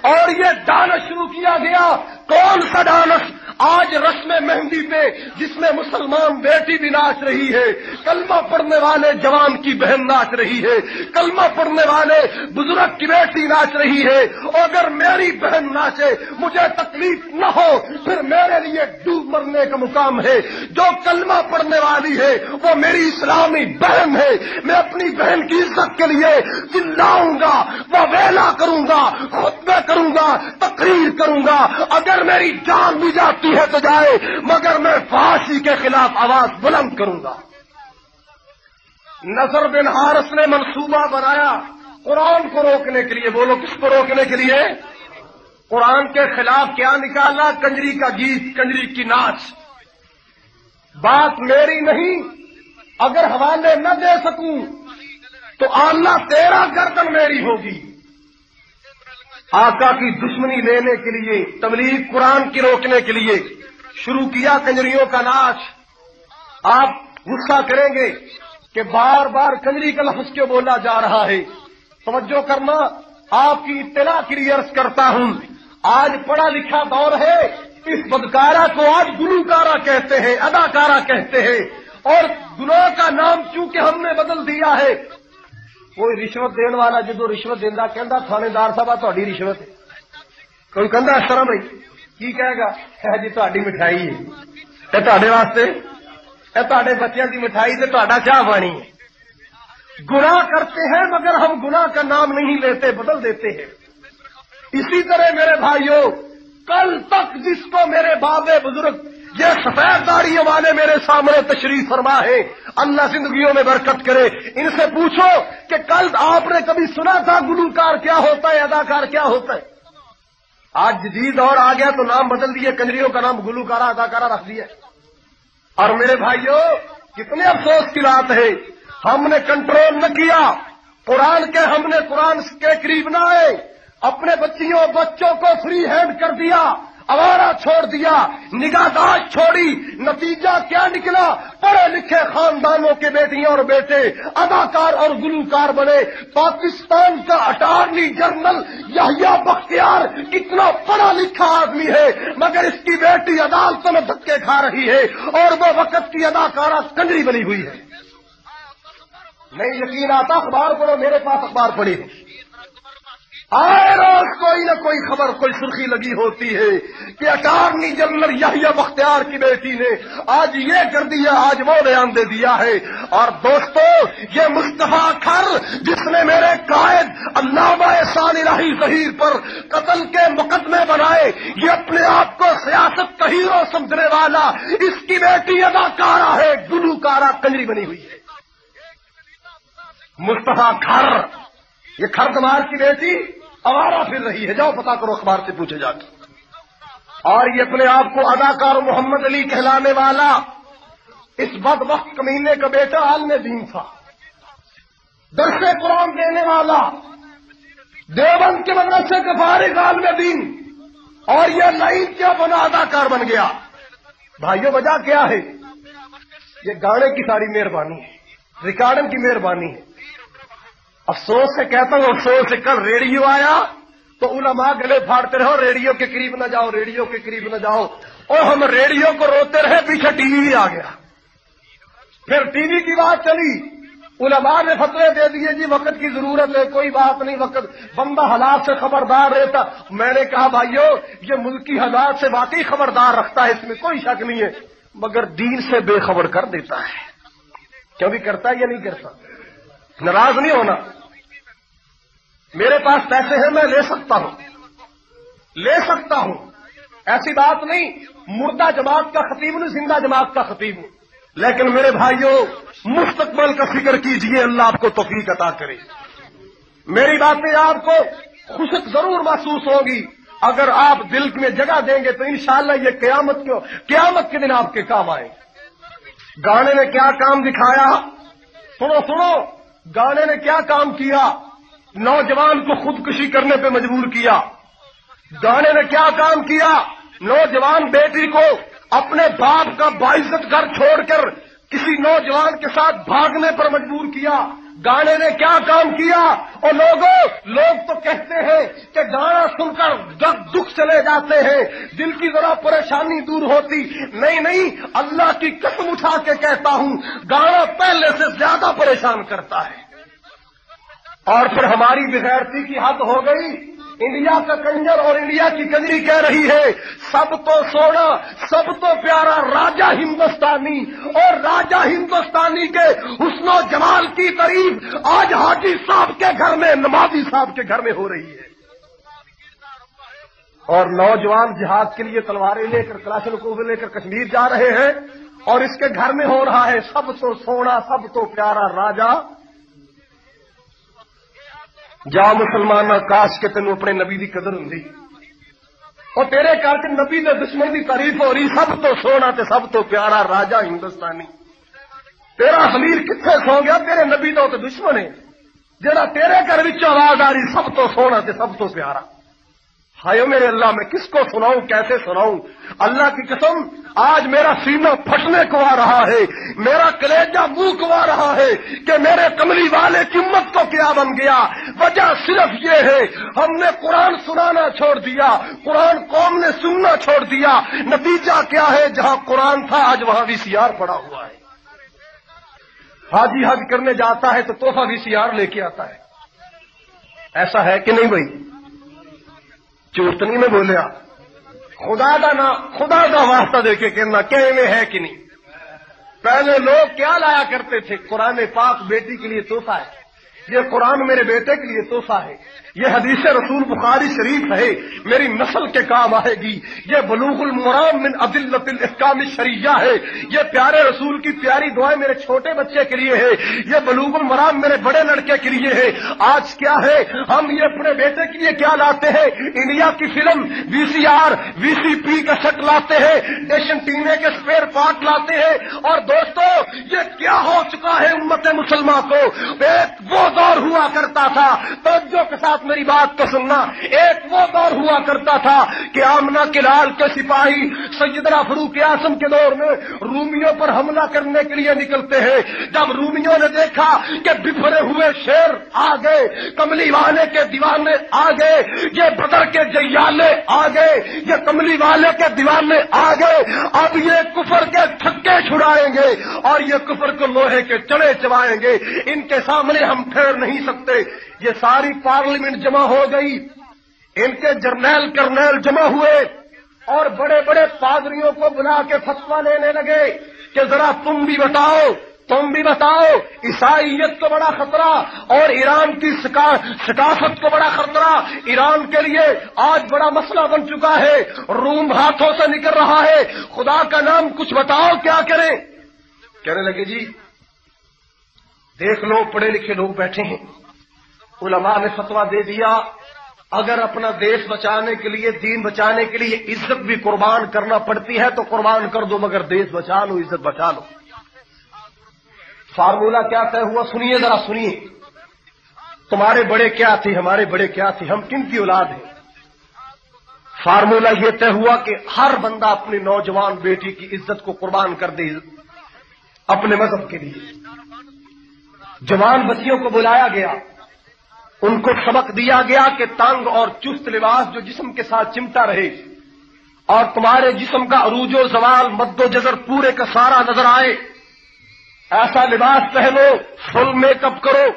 اور یہ ڈانس شروع کیا گیا۔ کون سا ڈانس؟ آج رسم مہندی پہ جس میں مسلمان بیٹی بھی ناچ رہی ہے، کلمہ پڑھنے والے جوان کی بہن ناچ رہی ہے، کلمہ پڑھنے والے بزرگ کی بیٹی ناچ رہی ہے، اور اگر میری بہن ناچے مجھے تکلیف نہ ہو، پھر میرے لیے ڈوب مرنے کا مقام ہے۔ جو کلمہ پڑھنے والی ہے وہ میری اسلامی بہن ہے، میں اپنی بہن کی عزت کے لیے چلاؤں گا، وہ ویلا کروں گا، خطبے کروں گا، تقریر کروں گا، اگر میری جان بھی جاتی ہے تو جائے، مگر میں فحاشی کے خلاف آواز بلند کروں گا۔ نضر بن حارث نے منصوبہ بنایا قرآن کو روکنے کے لیے۔ بولو کس کو روکنے کے لیے؟ قرآن کے خلاف کیا نکالا؟ کنجری کا گیت، کنجری کی ناچ۔ بات میری نہیں، اگر حوالے نہ دے سکوں تو اللہ تیرا گردن میری ہوگی۔ آقا کی دشمنی لینے کے لیے، تبلیغ قرآن کی روکنے کے لیے شروع کیا کنجریوں کا ناچ۔ آپ غصہ کریں گے کہ بار بار کنجری کا لفظ کیوں بولا جا رہا ہے۔ توجہ کرنا، آپ کی اطلاع کے لیے عرض کرتا ہوں، آج پڑھا لکھا دور ہے، اس بدکارہ کو آج گلوکارہ کہتے ہیں، اداکارہ کہتے ہیں، اور گناہ کا نام چونکہ ہم نے بدل دیا ہے۔ کوئی رشوت دین والا جدو رشوت دینا کہندا تھانے صاحب تہاڈی رشوت ہے، کوئی کہندا اس طرح بھائی کی کہے گا ہے جی تہاڈی مٹھائی ہے، تے تہاڈے واسطے اے تہاڈے بچیاں دی مٹھائی تے تہاڈا چاہ پانی ہے۔ گناہ کرتے ہیں مگر ہم گناہ کا نام نہیں لیتے، بدل دیتے ہیں۔ اسی طرح میرے بھائیوں، کل تک جس کو میرے باب بزرگ یہ سفید داڑھیوں والے میرے سامنے تشریف فرما ہے، اللہ زندگیوں میں برکت کرے، ان سے پوچھو کہ کل آپ نے کبھی سنا تھا گلوکار کیا ہوتا ہے، اداکار کیا ہوتا ہے؟ آج جدید دور آ گیا تو نام بدل دیے، کنجریوں کا نام گلوکارہ اداکارہ رکھ دیا۔ اور میرے بھائیوں، کتنے افسوس کی بات ہے، ہم نے کنٹرول نہ کیا قرآن کے، ہم نے قرآن کے قریب نہ آئے، اپنے بچوں کو فری ہینڈ کر دیا، آوارہ چھوڑ دیا، نگہداشت چھوڑی، نتیجہ کیا نکلا؟ پڑھے لکھے خاندانوں کے بیٹیاں اور بیٹے اداکار اور گلوکار بنے۔ پاکستان کا اٹارنی جنرل یحییٰ بختیار کتنا پڑھا لکھا آدمی ہے، مگر اس کی بیٹی عدالتوں میں دھکے کھا رہی ہے، اور وہ وقت کی اداکارہ کنجری بنی ہوئی ہے۔ نہیں یقین آتا، اخبار پڑھو، میرے پاس اخبار پڑھی ہے، آئے روز کوئی نہ کوئی خبر، کوئی سرخی لگی ہوتی ہے کہ اٹارنی جنرل یحییٰ بختیار کی بیٹی نے آج یہ کر دیا، آج وہ بیان دے دیا ہے۔ اور دوستو، یہ مصطفیٰ کھر جس نے میرے قائد علامہ ثانی الہی ظہیر پر قتل کے مقدمے بنائے، یہ اپنے آپ کو سیاست کا ہیرو سمجھنے والا، اس کی بیٹی اداکارہ ہے، گلوکارہ کنجری بنی ہوئی ہے۔ مصطفیٰ کھر، یہ کھر دمار کی بیٹی آوارہ پھر رہی ہے، جاؤ پتا کرو، اخبار سے پوچھے جا کے۔ اور یہ اپنے آپ کو اداکار محمد علی کہلانے والا اس بدبخت کمینے کا بیٹا عالم دین تھا، درس قرآن دینے والا، دیوبند کے مدرسے کے فارغ عالم دین، اور یہ لائن کیا بنا، اداکار بن گیا۔ بھائیوں، وجہ کیا ہے؟ یہ گانے کی ساری مہربانی ہے، ریکارڈنگ کی مہربانی ہے۔ افسوس سے کہتا ہوں، افسوس سے کل ریڈیو آیا تو علماء گلے پھاڑتے رہو، ریڈیو کے قریب نہ جاؤ، ریڈیو کے قریب نہ جاؤ، اور ہم ریڈیو کو روتے رہے، پیچھے ٹی وی آ گیا۔ پھر ٹی وی کی بات چلی، علماء نے فتوے دے دیے، جی وقت کی ضرورت ہے، کوئی بات نہیں، وقت بندہ حالات سے خبردار رہتا۔ میں نے کہا بھائیو، یہ ملکی حالات سے واقعی خبردار رکھتا ہے، اس میں کوئی شک نہیں ہے، مگر دین سے بے خبر کر دیتا ہے۔ کیوں بھی کرتا ہے یا نہیں کرتا؟ ناراض نہیں ہونا، میرے پاس پیسے ہیں، میں لے سکتا ہوں، ایسی بات نہیں، مردہ جماعت کا خطیب نہیں، زندہ جماعت کا خطیب ہوں۔ لیکن میرے بھائیوں، مستقبل کا فکر کیجئے، اللہ آپ کو توفیق عطا کرے۔ میری باتیں آپ کو خوشک ضرور محسوس ہوگی، اگر آپ دل میں جگہ دیں گے تو انشاءاللہ یہ قیامت کے دن آپ کے کام آئے۔ گانے نے کیا کام دکھایا؟ سنو، گانے نے کیا کام کیا؟ نوجوان کو خودکشی کرنے پہ مجبور کیا۔ گانے نے کیا کام کیا؟ نوجوان بیٹی کو اپنے باپ کا باعزت گھر چھوڑ کر کسی نوجوان کے ساتھ بھاگنے پر مجبور کیا۔ گانے نے کیا کام کیا؟ اور لوگ تو کہتے ہیں کہ گانا سن کر دکھ چلے جاتے ہیں، دل کی ذرا پریشانی دور ہوتی۔ نہیں، اللہ کی قسم اٹھا کے کہتا ہوں، گانا پہلے سے زیادہ پریشان کرتا ہے۔ اور پھر ہماری بغیرتی کی حد ہو گئی، انڈیا کا کنجر اور انڈیا کی کنجری کہہ رہی ہے، سب تو سونا، سب تو پیارا راجہ ہندوستانی، اور راجہ ہندوستانی کے حسن و جمال کی تعریف آج حاجی صاحب کے گھر میں، نمازی صاحب کے گھر میں ہو رہی ہے۔ اور نوجوان جہاد کے لیے تلواریں لے کر، کلاشنکوف لے کر کشمیر جا رہے ہیں، اور اس کے گھر میں ہو رہا ہے، سب تو سونا، سب تو پیارا راجہ۔ جا مسلمانہ، کاش کہ تینوں اپنے نبی دی قدر ہوندی، اور تیرے گھر چ نبی دے دشمن دی تعریف ہو رہی، سب تو سونا تے سب تو پیارا راجہ ہندوستانی۔ تیرا خلیل کتنے سو گیا؟ تیرے نبی تو دشمن ہے، جڑا تیرے گھر وچ آواز آ رہی، سب تو سونا تے سب تو پیارا۔ ہائے میرے اللہ، میں کس کو سناؤں، کیسے سناؤں؟ اللہ کی قسم آج میرا سینہ پھٹنے کو آ رہا ہے، میرا کلیجہ منہ کو آ رہا ہے کہ میرے کملی والے کی امت کو کیا بن گیا۔ وجہ صرف یہ ہے ہم نے قرآن سنانا چھوڑ دیا، قرآن قوم نے سننا چھوڑ دیا۔ نتیجہ کیا ہے؟ جہاں قرآن تھا آج وہاں VCR پڑا ہوا ہے۔ حاجی حج کرنے جاتا ہے تو تحفہ VCR لے کے آتا ہے، ایسا ہے کہ نہیں بھائی؟ چورتنی میں بولے آپ، خدا کا واسطہ دے کے کہنا کہ میں ہے کہ نہیں؟ پہلے لوگ کیا لایا کرتے تھے؟ قرآن پاک بیٹی کے لیے تحفہ ہے، یہ قرآن میرے بیٹے کے لیے تحفہ ہے، یہ حدیث رسول بخاری شریف ہے، میری نسل کے کام آئے گی، یہ بلوغ المرام من ادلۃ الاحکام الشرعیہ ہے، یہ پیارے رسول کی پیاری دعائیں میرے چھوٹے بچے کے لیے ہے، یہ بلوغ المرام میرے بڑے لڑکے کے لیے ہے۔ آج کیا ہے؟ ہم یہ اپنے بیٹے کے لیے کیا لاتے ہیں؟ انڈیا کی فلم VCR VCP کا سیٹ لاتے ہیں، ڈیشن ٹینے کے اسپیئر پارٹ لاتے ہیں۔ اور دوستو یہ کیا ہو چکا ہے امت مسلمہ کو؟ ایک وہ دور ہوا کرتا تھا، توجہ کے ساتھ میری بات کو سننا، ایک وہ دور ہوا کرتا تھا کہ آمنہ کے لال کے سپاہی سیدنا فاروق اعظم کے دور میں رومیوں پر حملہ کرنے کے لیے نکلتے ہیں۔ جب رومیوں نے دیکھا کہ بکھرے ہوئے شیر آ گئے، کملی والے کے دیوانے آ گئے، یہ بدر کے جیالے آ گئے، یہ کملی والے کے دیوانے آ گئے، اب یہ کفر کے چھکے چھڑائیں گے اور یہ کفر کو لوہے کے چڑے چبائیں گے، ان کے سامنے ہم ٹھہر نہیں سکتے۔ یہ ساری پارلیمنٹ جمع ہو گئی، ان کے جرنیل کرنیل جمع ہوئے اور بڑے بڑے پادریوں کو بلا کے فتویٰ لینے لگے کہ ذرا تم بھی بتاؤ عیسائیت کو بڑا خطرہ اور ایران کی ثقافت کو بڑا خطرہ ایران کے لیے آج بڑا مسئلہ بن چکا ہے، روم ہاتھوں سے نکل رہا ہے، خدا کا نام کچھ بتاؤ کیا کریں؟ کہنے لگے جی دیکھ لو پڑھے لکھے لوگ بیٹھے ہیں، علماء نے فتویٰ دے دیا اگر اپنا دیش بچانے کے لیے، دین بچانے کے لیے عزت بھی قربان کرنا پڑتی ہے تو قربان کر دو، مگر دیش بچا لو، عزت بچا لو۔ فارمولہ کیا طے ہوا؟ سنیے ذرا سنیے، تمہارے بڑے کیا تھے، ہمارے بڑے کیا تھے، ہم کن کی اولاد ہیں؟ فارمولہ یہ طے ہوا کہ ہر بندہ اپنی نوجوان بیٹی کی عزت کو قربان کر دے اپنے مذہب کے لیے۔ جوان بچیوں کو بلایا گیا، ان کو سبق دیا گیا کہ تنگ اور چست لباس جو جسم کے ساتھ چمٹا رہے اور تمہارے جسم کا عروج و زوال مد و جزر پورے کا سارا نظر آئے، ایسا لباس پہنو، فل میک اپ کرو،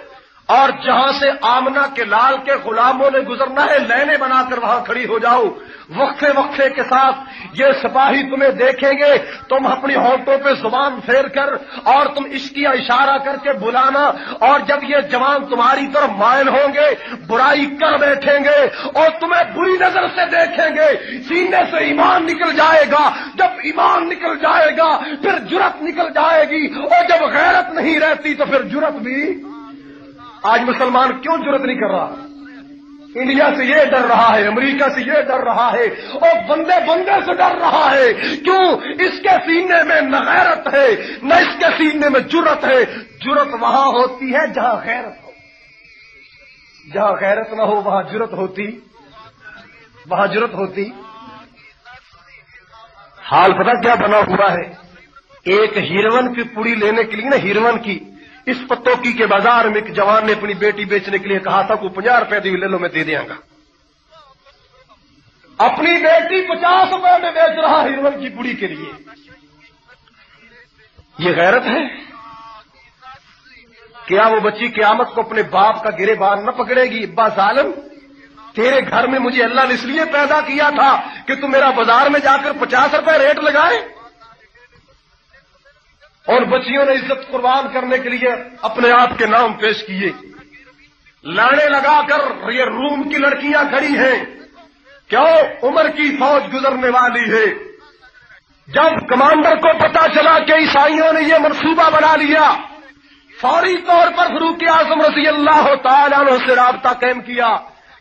اور جہاں سے آمنہ کے لال کے غلاموں نے گزرنا ہے لینے بنا کر وہاں کھڑی ہو جاؤ، وقفے کے ساتھ یہ سپاہی تمہیں دیکھیں گے، تم اپنی ہونٹوں پہ زبان پھیر کر اور تم عشقیہ اشارہ کر کے بلانا، اور جب یہ جوان تمہاری طرف مائل ہوں گے برائی کر بیٹھیں گے اور تمہیں بری نظر سے دیکھیں گے، سینے سے ایمان نکل جائے گا، جب ایمان نکل جائے گا پھر جرأت نکل جائے گی، اور جب غیرت نہیں رہتی تو پھر جرأت بھی۔ آج مسلمان کیوں جرأت نہیں کر رہا؟ انڈیا سے یہ ڈر رہا ہے، امریکہ سے یہ ڈر رہا ہے، اور بندے سے ڈر رہا ہے۔ کیوں؟ اس کے سینے میں نہ غیرت ہے نہ اس کے سینے میں جرأت ہے۔ جرأت وہاں ہوتی ہے جہاں غیرت ہو، جہاں غیرت نہ ہو وہاں جرأت ہوتی۔ حال پتہ کیا بنا ہوا ہے؟ ایک ہیروئن کی پوڑی لینے کے لیے نا، ہیروئن کی اس پتوکی کے بازار میں ایک جوان نے اپنی بیٹی بیچنے کے لیے کہا تھا کو 50 روپے دی لے لو میں دے دیا گا، اپنی بیٹی 50 روپے میں بیچ رہا ہیروئن کی پوڑی کے لیے۔ یہ غیرت ہے؟ کیا وہ بچی قیامت کو اپنے باپ کا گریبان نہ پکڑے گی؟ ابا ظالم، تیرے گھر میں مجھے اللہ نے اس لیے پیدا کیا تھا کہ تم میرا بازار میں جا کر 50 روپے ریٹ لگائے، اور بچیوں نے عزت قربان کرنے کے لیے اپنے آپ کے نام پیش کیے، لانے لگا کر یہ روم کی لڑکیاں کھڑی ہیں، کیوں؟ عمر کی فوج گزرنے والی ہے۔ جب کمانڈر کو پتا چلا کہ عیسائیوں نے یہ منصوبہ بنا لیا، فوری طور پر فاروق اعظم رضی اللہ تعالیٰ عنہ سے رابطہ قائم کیا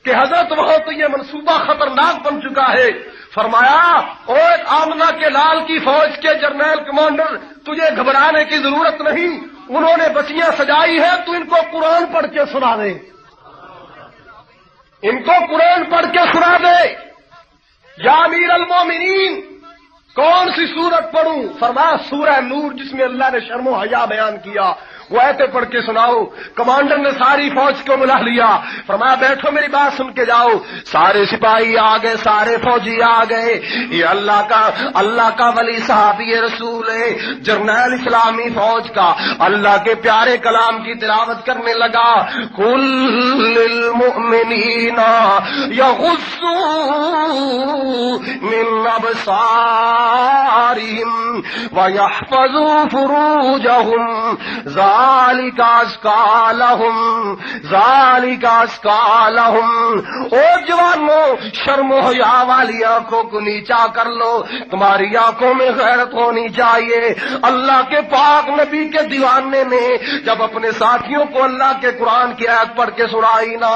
کہ حضرت وہاں تو یہ منصوبہ خطرناک بن چکا ہے۔ فرمایا اور آمنہ کے لال کی فوج کے جرنیل کمانڈر، تجھے گھبرانے کی ضرورت نہیں، انہوں نے بچیاں سجائی ہے، تو ان کو قرآن پڑھ کے سنا دے، ان کو قرآن پڑھ کے سنا دے۔ یا امیر المومنین کون سی سورت پڑھوں؟ فرمایا سورہ نور، جس میں اللہ نے شرم و حیا بیان کیا، وہ ایتے پڑھ کے سناؤ۔ کمانڈر نے ساری فوج کو ملا لیا، فرمایا بیٹھو میری بات سن کے جاؤ۔ سارے سپاہی آ گئے، سارے فوجی آ گئے۔ یہ اللہ کا ولی صحابی رسول ہے، جرنیل اسلامی فوج کا، اللہ کے پیارے کلام کی تلاوت کرنے لگا۔ قل للمؤمنین یغضوا من ابصارہم ویحفظوا فروجہم ذالک ازکی لہم ذالک ازکی لہم۔ او جوانو، شرم و حیا والی آنکھوں کو نیچا کر لو، تمہاری آنکھوں میں غیرت ہونی چاہیے۔ اللہ کے پاک نبی کے دیوانے نے جب اپنے ساتھیوں کو اللہ کے قرآن کی آیت پڑھ کے سنائی نا،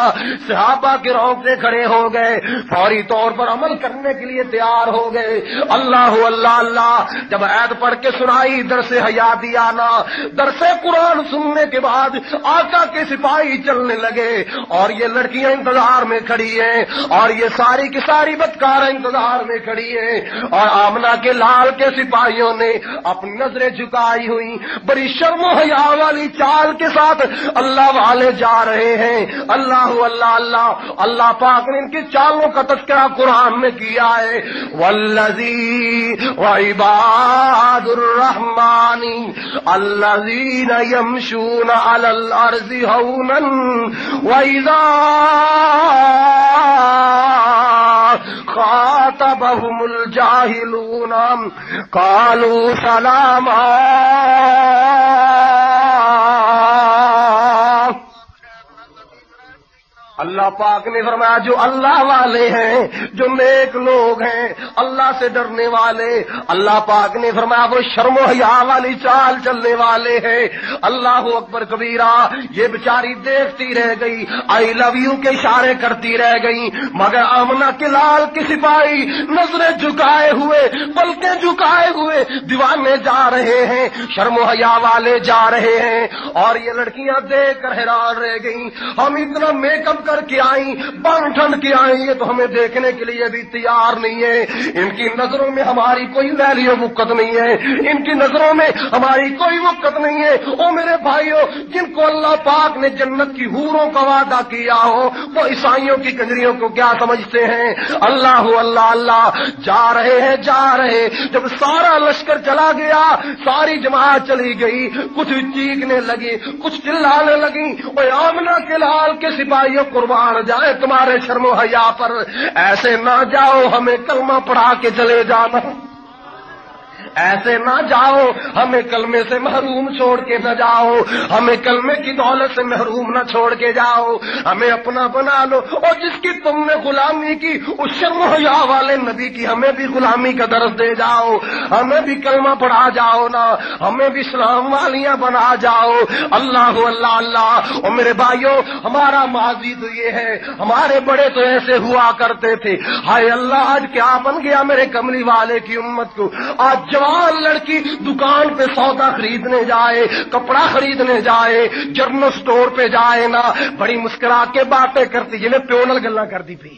صحابہ کے رونگٹے کھڑے ہو گئے، فوری طور پر عمل کرنے کے لیے تیار ہو گئے۔ اللہ اللہ اللہ، جب آیت پڑھ کے سنائی، درس حیا دیا نا، درس قرآن سننے کے بعد آقا کے سپاہی چلنے لگے، اور یہ لڑکیاں انتظار میں کھڑی ہیں، اور یہ ساری کی ساری بدکار انتظار میں کھڑی ہیں، اور آمنہ کے لال کے سپاہیوں نے اپنی نظریں جھکائی ہوئی، بڑی شرم و حیا والی چال کے ساتھ اللہ والے جا رہے ہیں۔ اللہ اللہ اللہ، اللہ پاک نے ان کی چالوں کا تذکرہ قرآن میں کیا ہے۔ والذی وعباد الرحمن الذین یمشون علی الارض ہونا وَإِذَا خَاطَبَهُمُ الْجَاهِلُونَ قَالُوا سَلَامًا۔ اللہ پاک نے فرمایا جو اللہ والے ہیں، جو نیک لوگ ہیں، اللہ سے ڈرنے والے، اللہ پاک نے فرمایا وہ شرم و حیا والی چال چلنے والے ہیں۔ اللہ اکبر کبیرہ، یہ بیچاری دیکھتی رہ گئی، آئی لو یو کے اشارے کرتی رہ گئی، مگر آمنہ کے لال کے سپاہی نظریں جھکائے ہوئے، پلکیں جھکائے ہوئے دیوانے جا رہے ہیں، شرم و حیا والے جا رہے ہیں، اور یہ لڑکیاں دیکھ کر حیران رہ گئیں۔ ہم اتنا میک اپ کر کے آئیں، بن ٹھن کے آئیں، یہ تو ہمیں دیکھنے کے لیے بھی تیار نہیں ہے۔ ان کی نظروں میں ہماری کوئی ویلیو وقت نہیں ہے، ان کی نظروں میں ہماری کوئی وقت نہیں ہے۔ او میرے بھائیو، جن کو اللہ پاک نے جنت کی حوروں کا وعدہ کیا ہو، وہ عیسائیوں کی کنجریوں کو کیا سمجھتے ہیں؟ اللہ اللہ اللہ، جا رہے ہیں جا رہے، جب سارا لشکر چلا گیا، ساری جماعت چلی گئی، کچھ چیخنے لگی، کچھ چلانے لگی، وہ آمنہ کے لال کے سپاہیوں قربان جائے تمہارے شرم و حیا پر، ایسے نہ جاؤ، ہمیں کلمہ پڑھا کے چلے جانا، ایسے نہ جاؤ، ہمیں کلمے سے محروم چھوڑ کے نہ جاؤ، ہمیں کلمے کی دولت سے محروم نہ چھوڑ کے جاؤ، ہمیں اپنا بنا لو، اور جس کی تم نے غلامی کی اس شرم و حیا والے نبی کی ہمیں بھی غلامی کا درس دے جاؤ، ہمیں بھی کلمہ پڑھا جاؤ نا، ہمیں بھی اسلام والیاں بنا جاؤ۔ اللہ اللہ اللہ۔ اور میرے بھائیوں، ہمارا ماضی تو یہ ہے، ہمارے بڑے تو ایسے ہوا کرتے تھے، ہائے اللہ آج کیا بن گیا میرے کملی والے کی امت کو۔ آج جوان لڑکی دکان پہ سودا خریدنے جائے، کپڑا خریدنے جائے، جرنل سٹور پہ جائے نا، بڑی مسکرا کے باتیں کرتی، جنہیں پیونل گلا کر دی پی،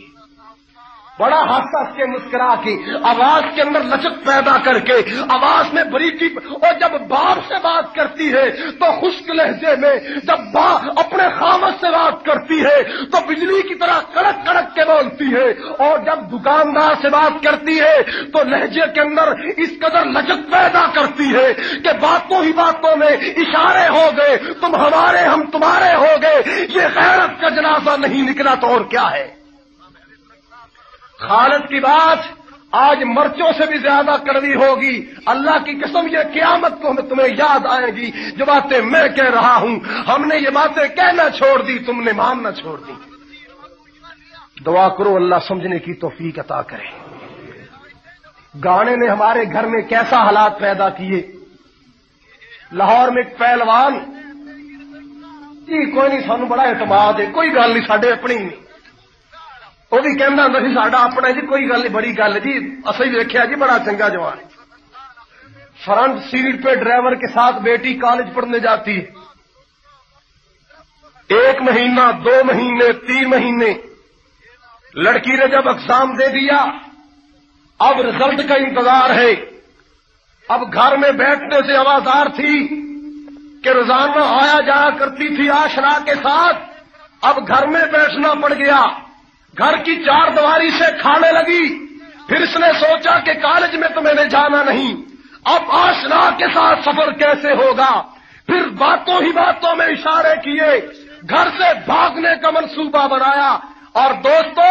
بڑا ہنس ہنس کے مسکرا کی، آواز کے اندر لچک پیدا کر کے، آواز میں بریکی، اور جب باپ سے بات کرتی ہے تو خشک لہجے میں، جب اپنے خامد سے بات کرتی ہے تو بجلی کی طرح کڑک کڑک کے بولتی ہے، اور جب دکاندار سے بات کرتی ہے تو لہجے کے اندر اس قدر لچک پیدا کرتی ہے کہ باتوں ہی باتوں میں اشارے ہو گئے، تم ہمارے ہم تمہارے ہو گئے۔ یہ غیرت کا جنازہ نہیں نکلا تو اور کیا ہے؟ خالد کی بات آج مرچوں سے بھی زیادہ کڑوی ہوگی، اللہ کی قسم یہ قیامت کو تمہیں یاد آئے گی جو باتیں میں کہہ رہا ہوں۔ ہم نے یہ باتیں کہنا چھوڑ دی، تم نے ماننا چھوڑ دی۔ دعا کرو اللہ سمجھنے کی توفیق عطا کرے۔ گانے نے ہمارے گھر میں کیسا حالات پیدا کیے۔ لاہور میں ایک پہلوان، جی کوئی نہیں سانو بڑا اعتماد ہے، کوئی گل نہیں، ساڈے اپنی نہیں، وہ بھی کہنا ہوندا سی ساڈا اپنا جی، کوئی گل نہیں، بڑی گل جی، اصل ویکھیا جی بڑا چنگا جوان، فرنٹ سیٹ پہ ڈرائیور کے ساتھ بیٹی کالج پڑھنے جاتی ہے، 1 مہینہ 2 مہینے 3 مہینے، لڑکی نے جب اگزام دے دیا اب رزلٹ کا انتظار ہے. اب گھر میں بیٹھنے سے آوازدار تھی کہ روزانہ آیا جایا کرتی تھی آشنا کے ساتھ، اب گھر میں بیٹھنا پڑ گیا. گھر کی چار دیواری سے کھانے لگی. پھر اس نے سوچا کہ کالج میں تو میں نے جانا نہیں، اب آشنا کے ساتھ سفر کیسے ہوگا. پھر باتوں ہی باتوں میں اشارے کیے، گھر سے بھاگنے کا منصوبہ بنایا. اور دوستو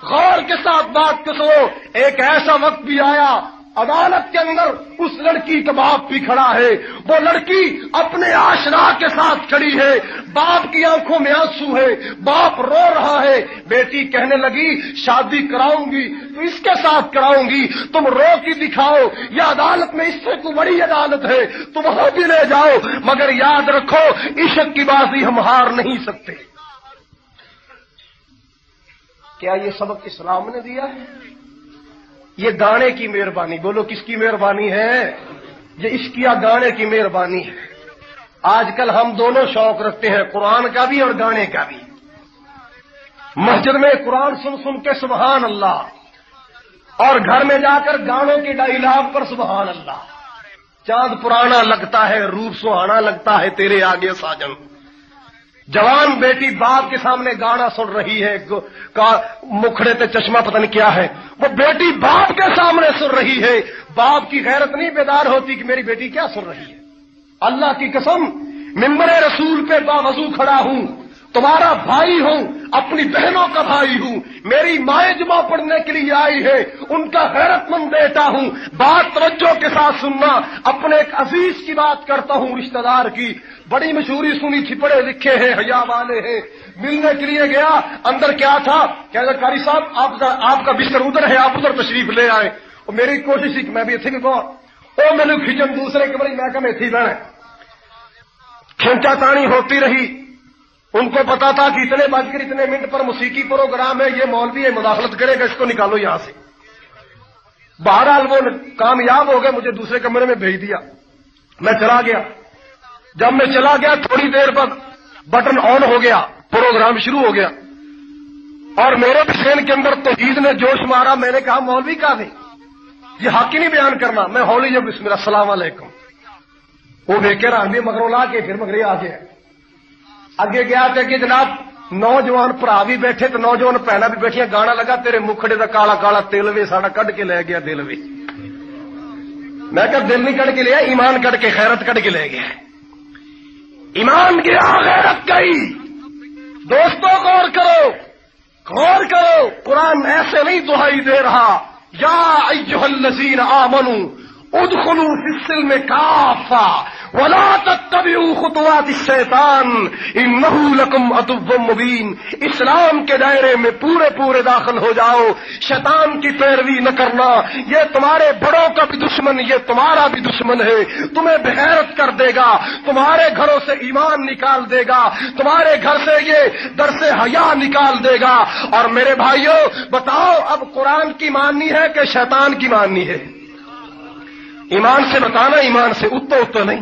غور کے ساتھ بات کو سنو، ایک ایسا وقت بھی آیا عدالت کے اندر اس لڑکی کا باپ بھی کھڑا ہے. وہ لڑکی اپنے آشنا کے ساتھ کھڑی ہے، باپ کی آنکھوں میں آنسو ہے، باپ رو رہا ہے. بیٹی کہنے لگی شادی کراؤں گی تو اس کے ساتھ کراؤں گی، تم رو کی دکھاؤ، یہ عدالت میں اس سے تو بڑی عدالت ہے، تم وہاں بھی لے جاؤ، مگر یاد رکھو عشق کی بازی ہم ہار نہیں سکتے. کیا یہ سبق اسلام نے دیا ہے؟ یہ گانے کی مہربانی، بولو کس کی مہربانی ہے؟ یہ عشقیہ گانے کی مہربانی ہے. آج کل ہم دونوں شوق رکھتے ہیں، قرآن کا بھی اور گانے کا بھی. مسجد میں قرآن سن سن کے سبحان اللہ، اور گھر میں جا کر گانوں کے ڈائیلاگ پر سبحان اللہ. چاند پرانا لگتا ہے، روپ سہانا لگتا ہے تیرے آگے ساجن. جوان بیٹی باپ کے سامنے گانا سن رہی ہے، مکھڑے تے چشمہ پتہ نہیں کیا ہے، وہ بیٹی باپ کے سامنے سن رہی ہے. باپ کی غیرت نہیں بیدار ہوتی کہ میری بیٹی کیا سن رہی ہے. اللہ کی قسم منبر رسول پہ باوضو کھڑا ہوں، تمہارا بھائی ہوں، اپنی بہنوں کا بھائی ہوں، میری مائیں جمعہ پڑھنے کے لیے آئی ہے، ان کا غیرت مند بیٹا ہوں. بات توجہ کے ساتھ سننا. اپنے ایک عزیز کی بات کرتا ہوں، رشتہ دار کی، بڑی مشہوری سنی تھی، پڑھے لکھے ہیں، حیا والے ہیں. ملنے کے لیے گیا، اندر کیا تھا، کہا قاری صاحب آپ کا بستر ادھر ہے، آپ ادھر تشریف لے آئے. اور میری کوشش تھی کہ میں بھی اتنے بھی بہت وہ میں نے کھچن دوسرے کمرے میں کہ میں اتھی بہن کھینچا تانی ہوتی رہی. ان کو پتا تھا کہ اتنے بج کر اتنے منٹ پر موسیقی پروگرام ہے، یہ مولوی ہے مداخلت کرے گا، اس کو نکالو یہاں سے. بہرحال وہ کامیاب ہو گئے، مجھے دوسرے کمرے میں بھیج دیا. میں چلا گیا. جب میں چلا گیا تھوڑی دیر بعد بٹن آن ہو گیا، پروگرام شروع ہو گیا، اور میرے بھی ذہن کے اندر توحید نے جوش مارا. میں نے کہا مولوی کا نہیں، یہ حق ہی نہیں بیان کرنا. میں ہولی جب بسم اللہ السلام علیکم وہ بے کے رہے مگروں لا کے پھر مگرے آ گیا. اگے گیا کہ جناب نوجوان برا بھی بیٹھے تو نوجوان پہنا بھی بیٹھیا. گانا لگا تیرے مکھڑے دا کالا کالا تل وے ساڈا کڈ کے لے گیا دل وے. میں کہ دل نہیں کڈ کے لیا، ایمان کڈ کے خیرت کڈ کے لے گیا. ایمان گیا غیرت گئی. دوستوں غور کرو، غور کرو، قرآن ایسے نہیں دہائی دے رہا یا ایھا الذین آمنوا ادخلوا فی السلم کافہ ولا تتبعوا خطوات الشیطان انہ لکم عدو مبین. اسلام کے دائرے میں پورے پورے داخل ہو جاؤ، شیطان کی پیروی نہ کرنا. یہ تمہارے بڑوں کا بھی دشمن، یہ تمہارا بھی دشمن ہے. تمہیں بغیرت کر دے گا، تمہارے گھروں سے ایمان نکال دے گا، تمہارے گھر سے یہ درس حیا نکال دے گا. اور میرے بھائیوں بتاؤ اب قرآن کی ماننی ہے کہ شیطان کی ماننی ہے؟ ایمان سے بتانا، ایمان سے اتو نہیں.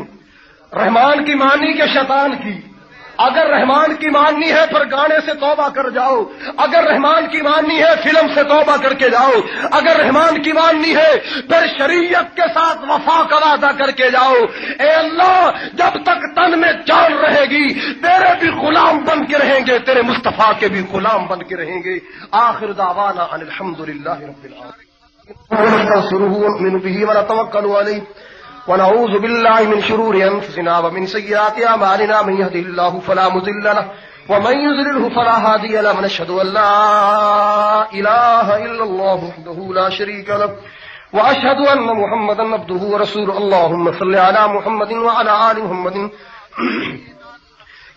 رحمان کی ماننی کہ شیطان کی؟ اگر رحمان کی ماننی ہے پھر گانے سے توبہ کر جاؤ. اگر رحمان کی ماننی ہے فلم سے توبہ کر کے جاؤ. اگر رحمان کی ماننی ہے پھر شریعت کے ساتھ وفا کا وعدہ کر کے جاؤ. اے اللہ جب تک تن میں جان رہے گی تیرے بھی غلام بن کے رہیں گے، تیرے مصطفیٰ کے بھی غلام بن کے رہیں گے. آخر دعوانا ان الحمدللہ رب العالمین. ونستغفره ونؤمن به ونتوکل علیہ ونعوذ باللہ من شرور انفسنا ومن سیئات اعمالنا من يهده الله فلا مضل له ومن يضلل فلا هادي له ونشهد ان لا اله الا الله وحده لا شريك له واشهد ان محمدا عبده ورسوله. اللهم صل على محمد وعلى ال محمد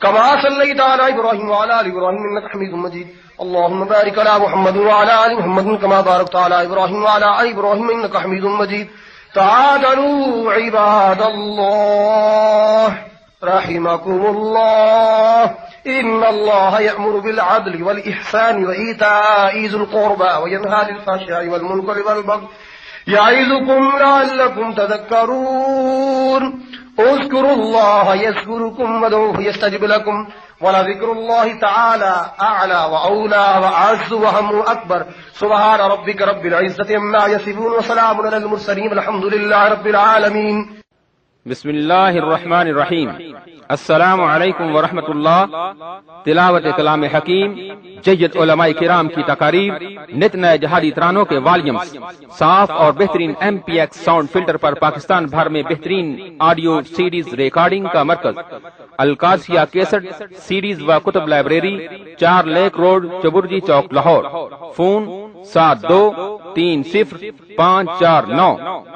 كما صليت على ابراهيم وعلى ال ابراهيم انك حميد مجيد. اللهم بارك على محمد وعلى ال محمد كما باركت على ابراهيم وعلى ال ابراهيم انك حميد مجيد. تعالوا عباد الله رحمكم الله ان الله يأمر بالعدل والإحسان وإيتاء ذي القربى وينهى عن الفحشاء والمنكر والبغي يعظكم لعلكم تذكرون. اذكروا الله يذكركم وادعوه يستجب لكم وَلَذِكْرُ اللَّهِ تَعَالَى أَعْلَى وَأَوْلَى وَأَعَزُّ وَأَهَمُّ أَكْبَرُ سُبْحَانَ رَبِّكَ رَبِّ الْعِزَّةِ عَمَّا يَصِفُونَ وَسَلَامٌ عَلَى الْمُرْسَلِينَ وَالْحَمْدُ لِلَّهِ رَبِّ الْعَالَمِينَ. بسم اللہ الرحمن الرحیم. السلام علیکم ورحمۃ اللہ. تلاوت کلام حکیم، جید علماء کرام کی تقاریر، نت نئے جہادی ترانوں کے والیومز، صاف اور بہترین MPX ساؤنڈ فلٹر پر پاکستان بھر میں بہترین آڈیو سیڈیز ریکارڈنگ کا مرکز، القادسیہ کیسٹ سیڈیز و کتب لائبریری، 4 لیک روڈ، چبرجی چوک، لاہور. فون 72305449.